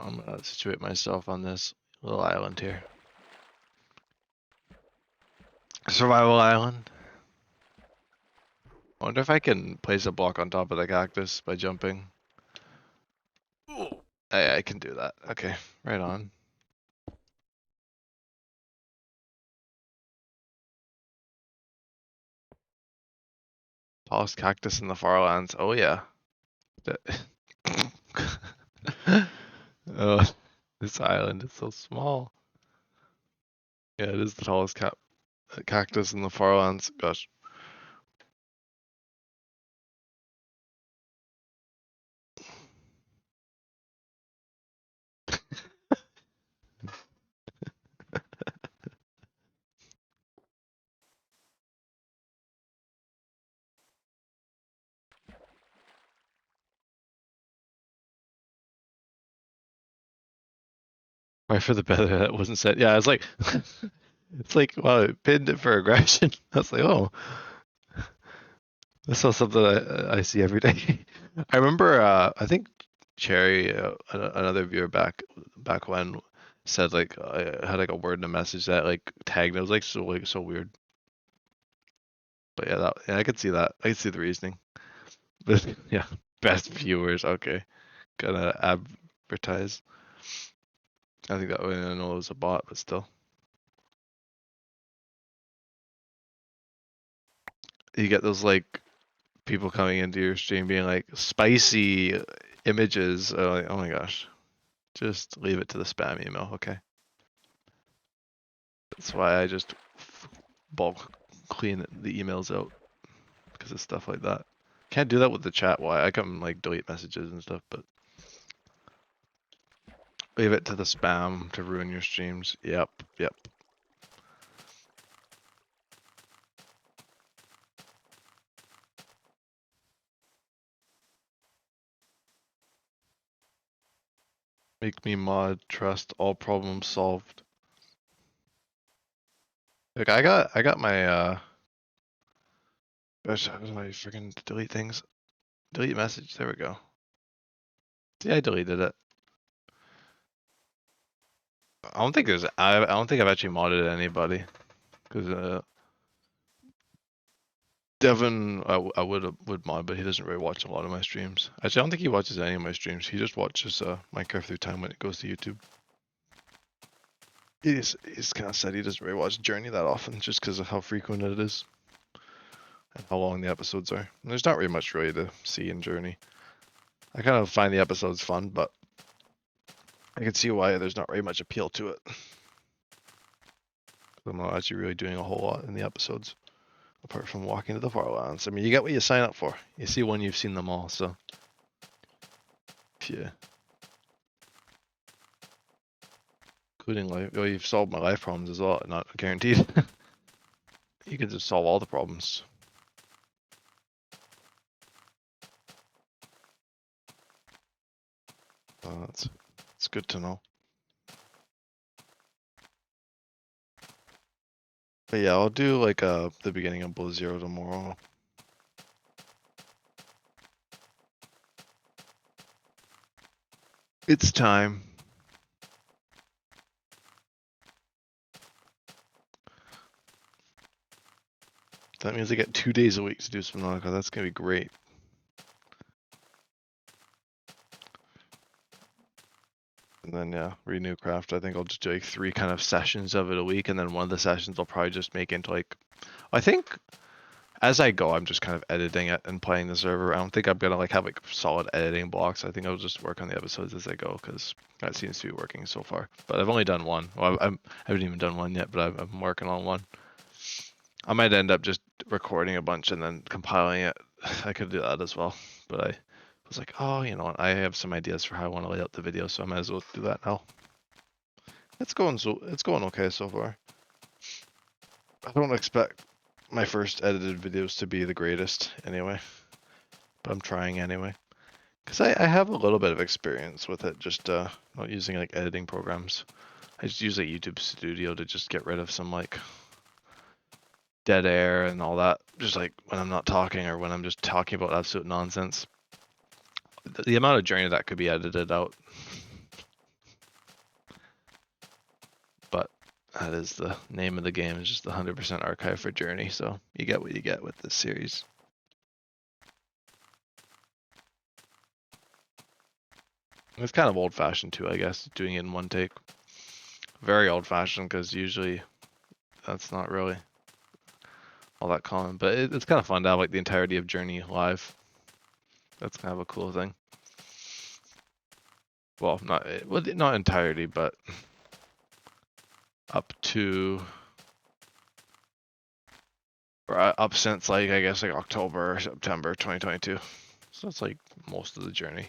A: I'm gonna situate myself on this little island here. Survival island. I wonder if I can place a block on top of the cactus by jumping. I can do that. Okay, right on. Tallest cactus in the Farlands. Oh yeah. Oh, this island is so small. Yeah, it is the tallest cactus in the Farlands. Gosh. Right for the better that wasn't said. Yeah, it's like it's like wow, it pinned it for aggression. I was like, oh, that's not something I see every day. I remember I think Cherry, another viewer back when said like I had like a word in a message that like tagged. It was like so weird. But yeah, I could see that. I could see the reasoning. But yeah, best viewers. Okay, gonna advertise. I think that way I know it was a bot, but still. You get those like people coming into your stream being like spicy images. Like, oh my gosh, just leave it to the spam email. Okay, that's why I just bulk clean the emails out because of stuff like that. Can't do that with the chat. Why? I can like delete messages and stuff, but leave it to the spam to ruin your streams. Yep. Make me mod. Trust. All problems solved. Like I got my gosh, how do I freaking delete things? Delete message. There we go. See, I deleted it. I don't think I don't think I've actually modded anybody because Devin I would mod, but he doesn't really watch a lot of my streams. Actually, I don't think he watches any of my streams. He just watches Minecraft through time when it goes to YouTube. He's kind of said he doesn't really watch Journey that often just because of how frequent it is. and how long the episodes are. And there's not really much to see in Journey. I kind of find the episodes fun, but I can see why there's not really much appeal to it. I'm not actually really doing a whole lot in the episodes, apart from walking to the Farlands. I mean, you get what you sign up for. You see one, you've seen them all, so yeah. Including life. Oh, you've solved my life problems as well. Not guaranteed. You can just solve all the problems. It's good to know. But yeah, I'll do like the beginning of Below Zero tomorrow. It's time. That means I get 2 days a week to do Subnautica. That's gonna be great. And then yeah, Renew Craft. I think I'll just do like 3 kind of sessions of it a week, and then one of the sessions I'll probably just make into like, I think as I go, I'm just kind of editing it and playing the server. I don't think I'm gonna like have like solid editing blocks. I think I'll just work on the episodes as I go, because that seems to be working so far. But I've only done one. Well, I haven't even done one yet, but I'm working on one. I might end up just recording a bunch and then compiling it. I could do that as well, but I was like, oh, you know what? I have some ideas for how I want to lay out the video, so I might as well do that now. It's going okay so far. I don't expect my first edited videos to be the greatest anyway, but I'm trying anyway. Because I have a little bit of experience with it, just not using like editing programs. I just use like YouTube Studio to just get rid of some like dead air and all that, just like when I'm not talking or when I'm just talking about absolute nonsense. The amount of Journey that could be edited out. But that is the name of the game, is just the 100% archive for Journey, so you get what you get with this series. It's kind of old-fashioned too, I guess, doing it in one take. Very old-fashioned, because usually that's not really all that common, but it's kind of fun to have like the entirety of Journey live. That's kind of a cool thing. Well, not entirety, but up to, or up since like, I guess like October or September 2022. So it's like most of the Journey.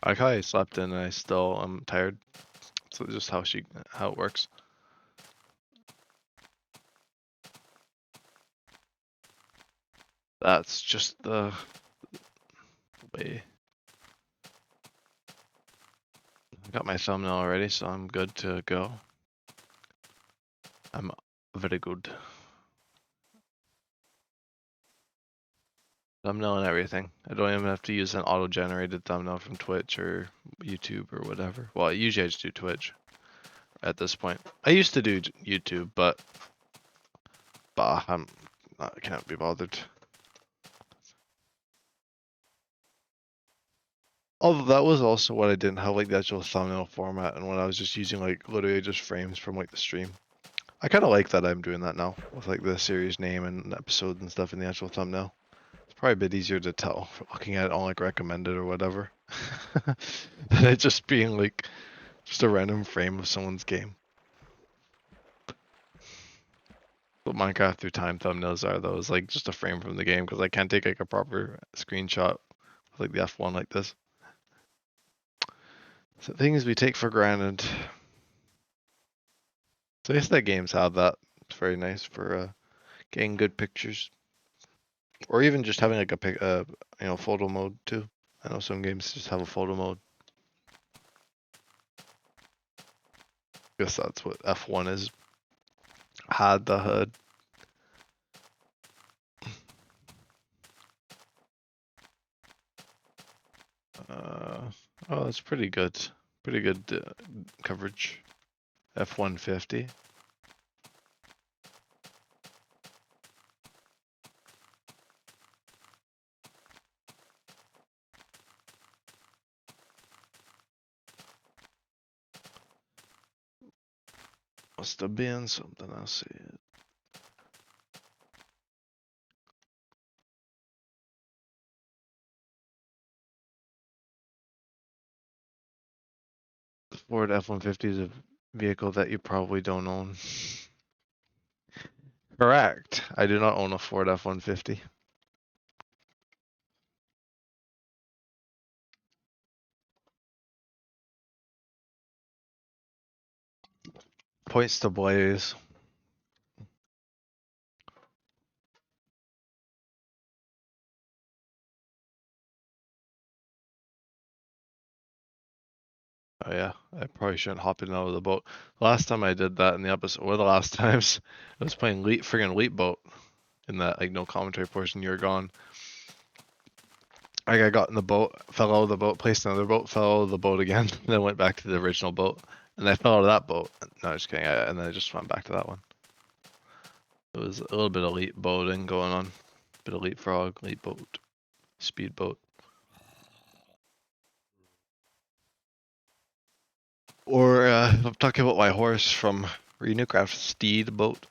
A: I probably slept in and I'm tired. So just how it works. That's just the way. I got my thumbnail already, so I'm good to go. I'm very good. Thumbnail and everything. I don't even have to use an auto-generated thumbnail from Twitch or YouTube or whatever. Well, usually I just do Twitch at this point. I used to do YouTube, but I can't be bothered. Although that was also what I didn't have, like the actual thumbnail format, and when I was just using like literally just frames from like the stream. I kind of like that I'm doing that now with like the series name and episode and stuff in the actual thumbnail. It's probably a bit easier to tell for looking at it on like recommended or whatever than it just being like just a random frame of someone's game. What Minecraft through time thumbnails are though, is like just a frame from the game, because I can't take like a proper screenshot with like the F1 like this. So things we take for granted. So I guess that games have that. It's very nice for getting good pictures, or even just having like a photo mode too. I know some games just have a photo mode. I guess that's what F1 is. Had the HUD. Oh, that's pretty good. Pretty good coverage. F-150. Must have been something I said. The Ford F-150 is a vehicle that you probably don't own. Correct. I do not own a Ford F-150. Points to Blaze. Oh yeah, I probably shouldn't hop in and out of the boat. Last time I did that in the episode, one of the last times, I was playing friggin' Leap Boat in that like no commentary portion. You were gone. Like I got in the boat, fell out of the boat, placed another boat, fell out of the boat again, and then went back to the original boat, and I fell out of that boat. No, just kidding. And then I just went back to that one. It was a little bit of leap boating going on, bit of leapfrog, leap boat, speed boat. Or I'm talking about my horse from Renewcraft, Steed Boat.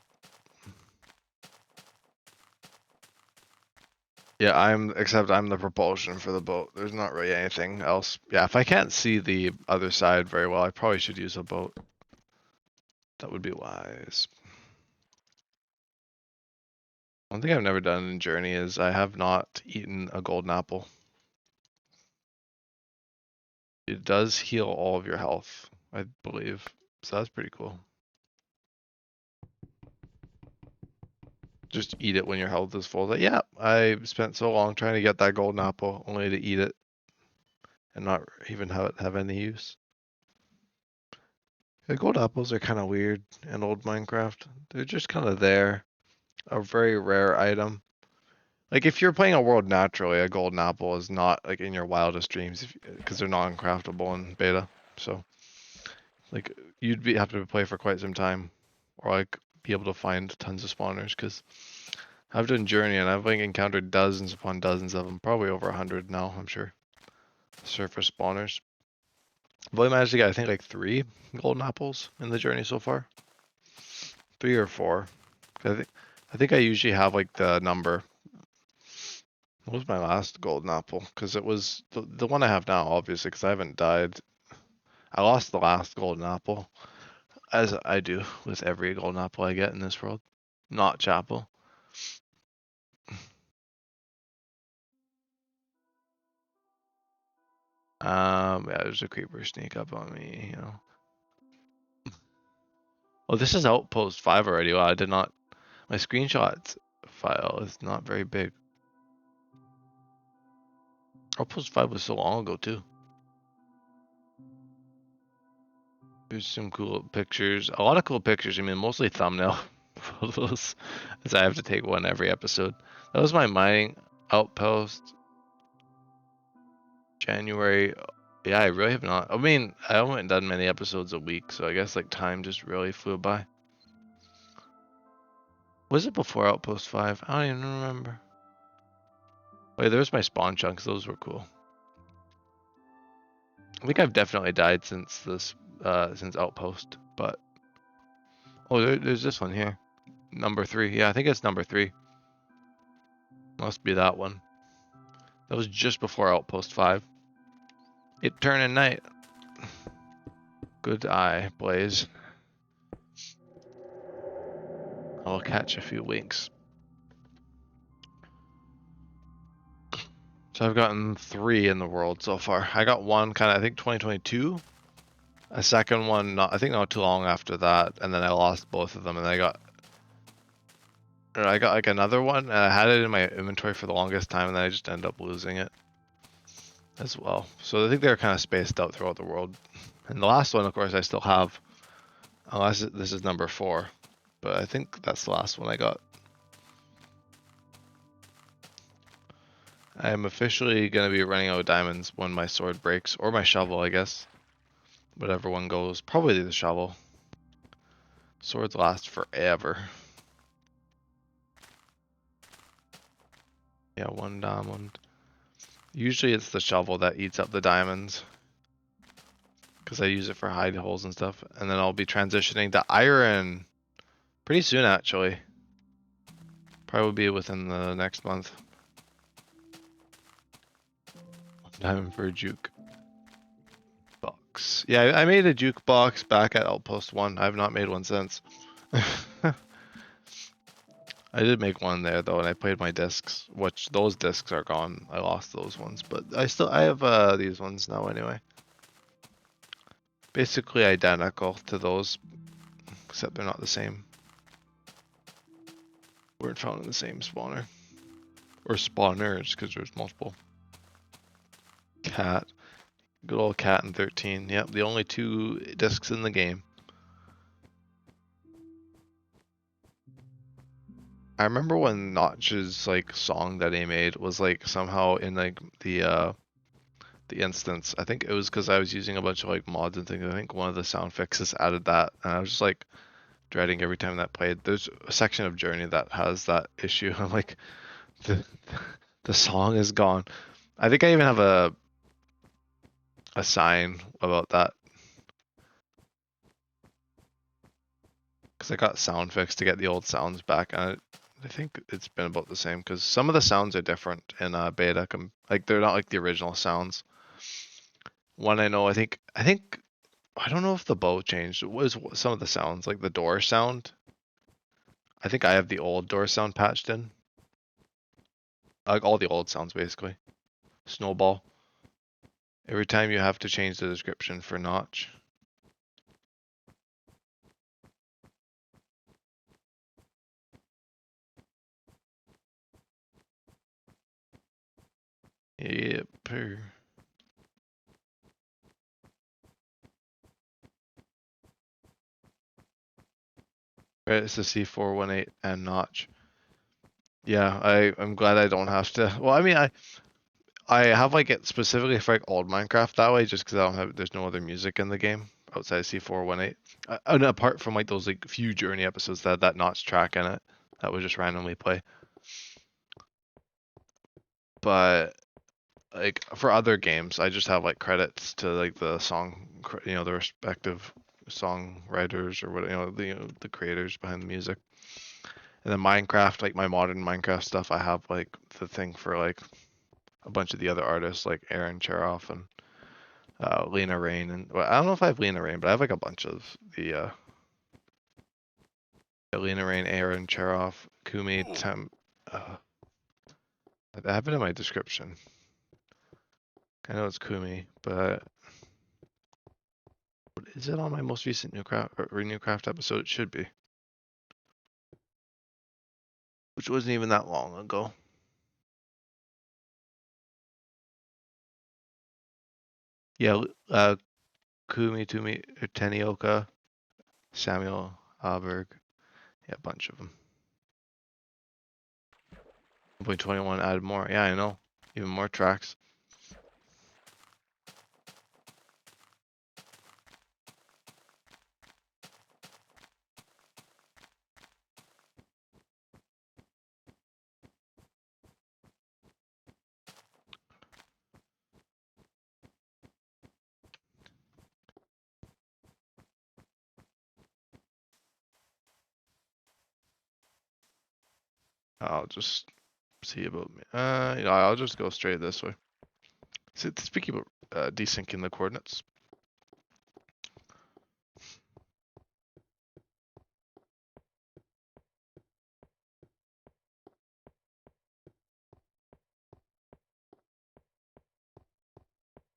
A: Yeah, except I'm the propulsion for the boat. There's not really anything else. Yeah, if I can't see the other side very well, I probably should use a boat. That would be wise. One thing I've never done in Journey is I have not eaten a golden apple. It does heal all of your health, I believe. So that's pretty cool. Just eat it when your health is full. Like, yeah, I spent so long trying to get that golden apple only to eat it and not even have any use. The gold apples are kind of weird in old Minecraft. They're just kind of there. A very rare item. Like if you're playing a world naturally, a golden apple is not like in your wildest dreams because they're non-craftable in beta. So like have to play for quite some time, or like be able to find tons of spawners. Because I've done Journey and I've like encountered dozens upon dozens of them, probably over 100 now. I'm sure surface spawners. I've only managed to get I think like 3 golden apples in the Journey so far. 3 or 4. I think I usually have like the number. What was my last golden apple? Because it was the one I have now, obviously, because I haven't died. I lost the last golden apple, as I do with every golden apple I get in this world. Not Chapel. Yeah, there's a creeper sneak up on me, you know. Oh, this is Outpost 5 already. Wow, I did not. My screenshot file is not very big. Outpost 5 was so long ago, too. There's some cool pictures. A lot of cool pictures. I mean, mostly thumbnail photos, as I have to take one every episode. That was my mining outpost. January. Yeah, I really have not. I mean, I haven't done many episodes a week, so I guess like time just really flew by. Was it before Outpost 5? I don't even remember. Wait, there's my spawn chunks. Those were cool. I think I've definitely died since since Outpost, but there's this one here, number 3. Yeah, I think it's number 3. Must be that one. That was just before Outpost 5. It turning night. Good eye, Blaze. I'll catch a few winks. So I've gotten 3 in the world so far. I got one kind of, I think 2022. A second one, I think not too long after that, and then I lost both of them, and I got like another one, and I had it in my inventory for the longest time, and then I just ended up losing it as well. So I think they're kind of spaced out throughout the world. And the last one, of course, I still have, unless this is number 4, but I think that's the last one I got. I am officially going to be running out of diamonds when my sword breaks, or my shovel, I guess. Whatever one goes. Probably the shovel. Swords last forever. Yeah, 1 diamond. Usually it's the shovel that eats up the diamonds. because I use it for hide holes and stuff. And then I'll be transitioning to iron pretty soon, actually. Probably be within the next month. Diamond for a juke box. Yeah, I made a juke box back at Outpost 1. I've not made one since. I did make one there though, and I played my discs, which those discs are gone. I lost those ones, but I have these ones now anyway. Basically identical to those, except they're not the same. Weren't found in the same spawner. Or spawners, because there's multiple. Cat. Good old cat in 13. Yep, the only 2 discs in the game. I remember when Notch's like song that he made was like somehow in like the instance. I think it was because I was using a bunch of like mods and things. I think one of the sound fixes added that, and I was just like dreading every time that played. There's a section of Journey that has that issue. I'm like, the the song is gone. I think I even have a sign about that because I got sound fix to get the old sounds back, and I think it's been about the same because some of the sounds are different in beta. Like they're not like the original sounds. One I know, I think I don't know if the bow changed. It was some of the sounds, like the door sound. I think I have the old door sound patched in. Like all the old sounds basically. Snowball. Every time you have to change the description for Notch. Yep. Right, it's the C418 and Notch. Yeah, I'm glad I don't have to. Well, I mean, I have like it specifically for like old Minecraft that way, just because I don't have. There's no other music in the game outside C418, and apart from like those like few Journey episodes that had that Notch track in it, that would just randomly play. But like for other games, I just have like credits to like the song, the respective songwriters or what, the creators behind the music. And then Minecraft, like my modern Minecraft stuff, I have like the thing for like a bunch of the other artists like Aaron Cheroff and Lena Rain, and well, I don't know if I have Lena Rain, but I have like a bunch of the Lena Rain, Aaron Cheroff, Kumi, Tem. I have it in my description. I know it's Kumi, but is it on my most recent Newcraft episode? It should be, which wasn't even that long ago. Yeah, Kumi, Tenioka, Samuel Alberg, yeah, a bunch of them. 1.21 added more. Yeah, I know. Even more tracks. I'll just see about me. I'll just go straight this way. So, speaking about desyncing the coordinates.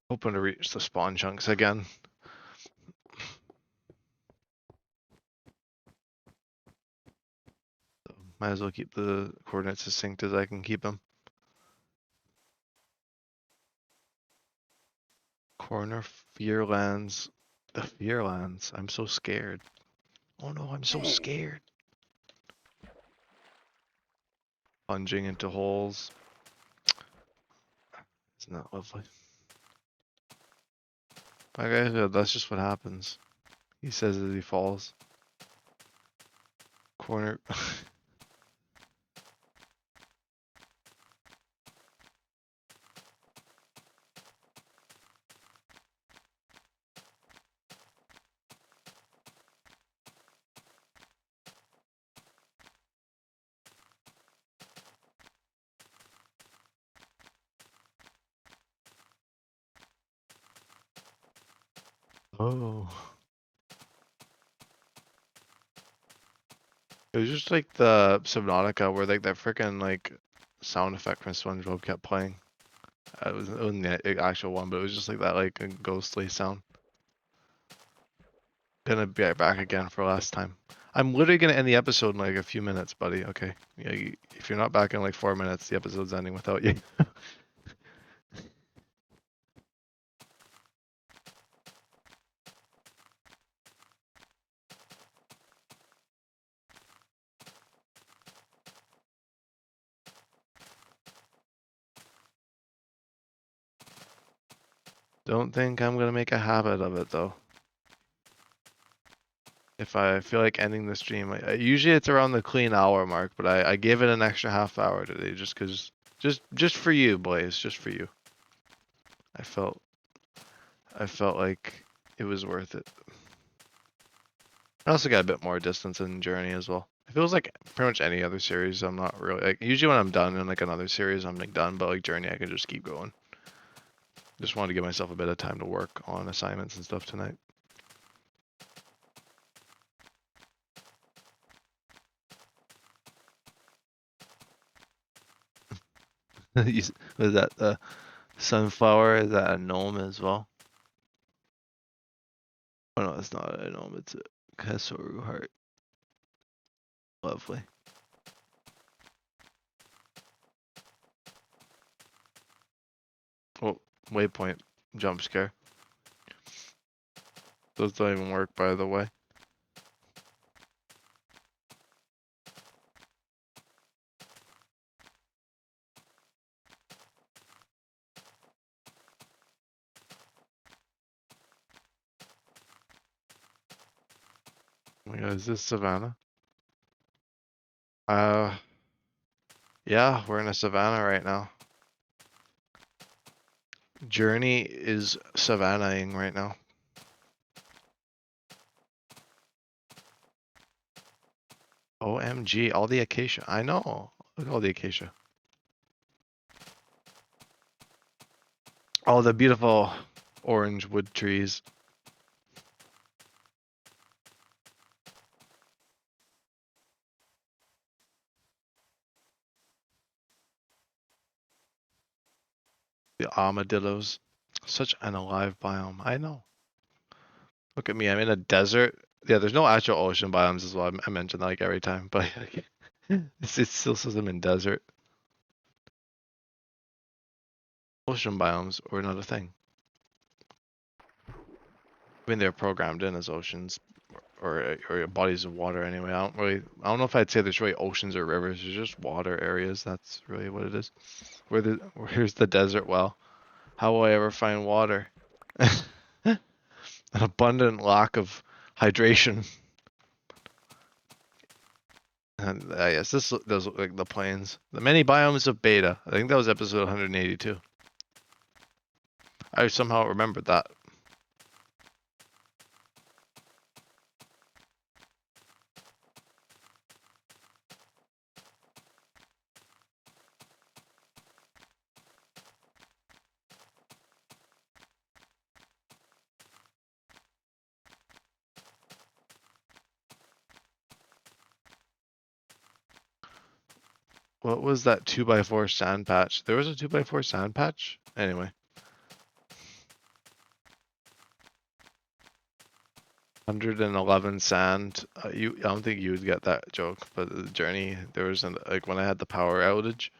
A: Hoping to reach the spawn chunks again. So might as well keep the coordinates as synced as I can keep them. Corner Fearlands. The Fearlands. I'm so scared. Oh no, I'm so scared. Plunging into holes. Isn't that lovely? Okay, that's just what happens. He says as he falls. Corner. Oh. It was just like the Subnautica where like that freaking like sound effect from SpongeBob kept playing. It wasn't the actual one, but it was just like that like a ghostly sound. Gonna be right back again for last time. I'm literally gonna end the episode in like a few minutes, buddy. Okay. Yeah, if you're not back in like 4 minutes, the episode's ending without you. Don't think I'm gonna make a habit of it though. If I feel like ending the stream, usually it's around the clean hour mark, but I gave it an extra half hour today just 'cause, just for you, boys, just for you. I felt like it was worth it. I also got a bit more distance in Journey as well. It feels like pretty much any other series. I'm not really like usually when I'm done in like another series, I'm like done. But like Journey, I can just keep going. Just wanted to give myself a bit of time to work on assignments and stuff tonight. Was that the sunflower? Is that a gnome as well? Oh no, it's not a gnome. It's a Kasoru heart. Lovely. Oh, waypoint jump scare. Those don't even work, by the way. Oh my god, is this Savannah? Yeah, we're in a savannah right now. Journey is savannaing right now. OMG, all the acacia. I know. Look at all the acacia. All the beautiful orange wood trees. The armadillos. Such an alive biome. I know. Look at me. I'm in a desert. Yeah, there's no actual ocean biomes as well. I mention that like every time, but it still says I'm in desert. Ocean biomes were not a thing. I mean, they're programmed in as oceans or bodies of water anyway. I don't know if I'd say there's really oceans or rivers. There's just water areas. That's really what it is. Where's the desert well? How will I ever find water? An abundant lack of hydration. And yes, those look like the plains. The many biomes of Beta. I think that was episode 182. I somehow remembered that. What was that 2x4 sand patch? There was a 2x4 sand patch? Anyway. 111 sand. I don't think you would get that joke, but the journey, there was like when I had the power outage,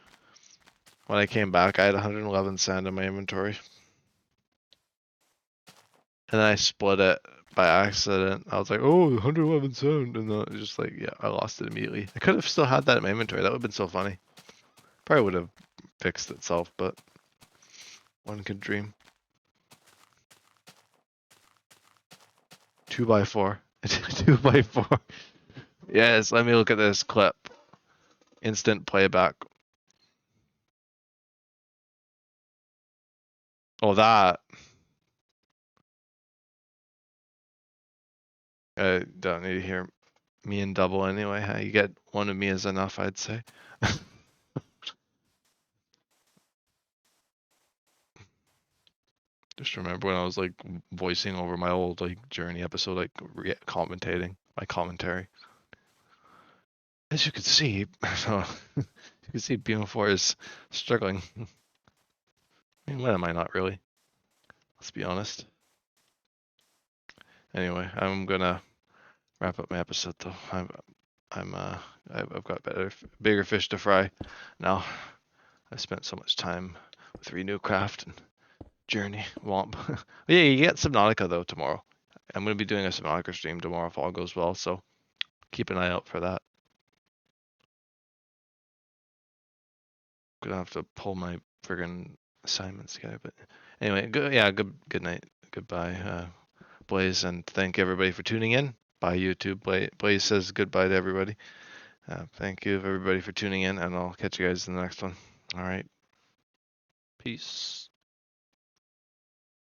A: when I came back, I had 111 sand in my inventory. And then I split it by accident. I was like, oh, 111 sand. And then it was just like, yeah, I lost it immediately. I could have still had that in my inventory. That would have been so funny. Probably would have fixed itself, but one could dream. 2x4. 2x4. Yes, let me look at this clip. Instant playback. Oh, that. I don't need to hear me in double anyway. Huh? You get one of me is enough, I'd say. Just remember when I was like voicing over my old like Journey episode, like commentating my commentary. As you can see, so you can see BM4 is struggling. I mean, when am I not really? Let's be honest. Anyway, I'm gonna wrap up my episode though. I've got bigger fish to fry now. I spent so much time with Renewcraft and Journey, Womp. Yeah, you get Subnautica though tomorrow. I'm gonna be doing a Subnautica stream tomorrow if all goes well, so keep an eye out for that. Gonna have to pull my friggin' assignments together, but anyway, good night, goodbye, Blaze, and thank everybody for tuning in. Bye YouTube. Blaze says goodbye to everybody. Thank you everybody for tuning in, and I'll catch you guys in the next one. All right, peace.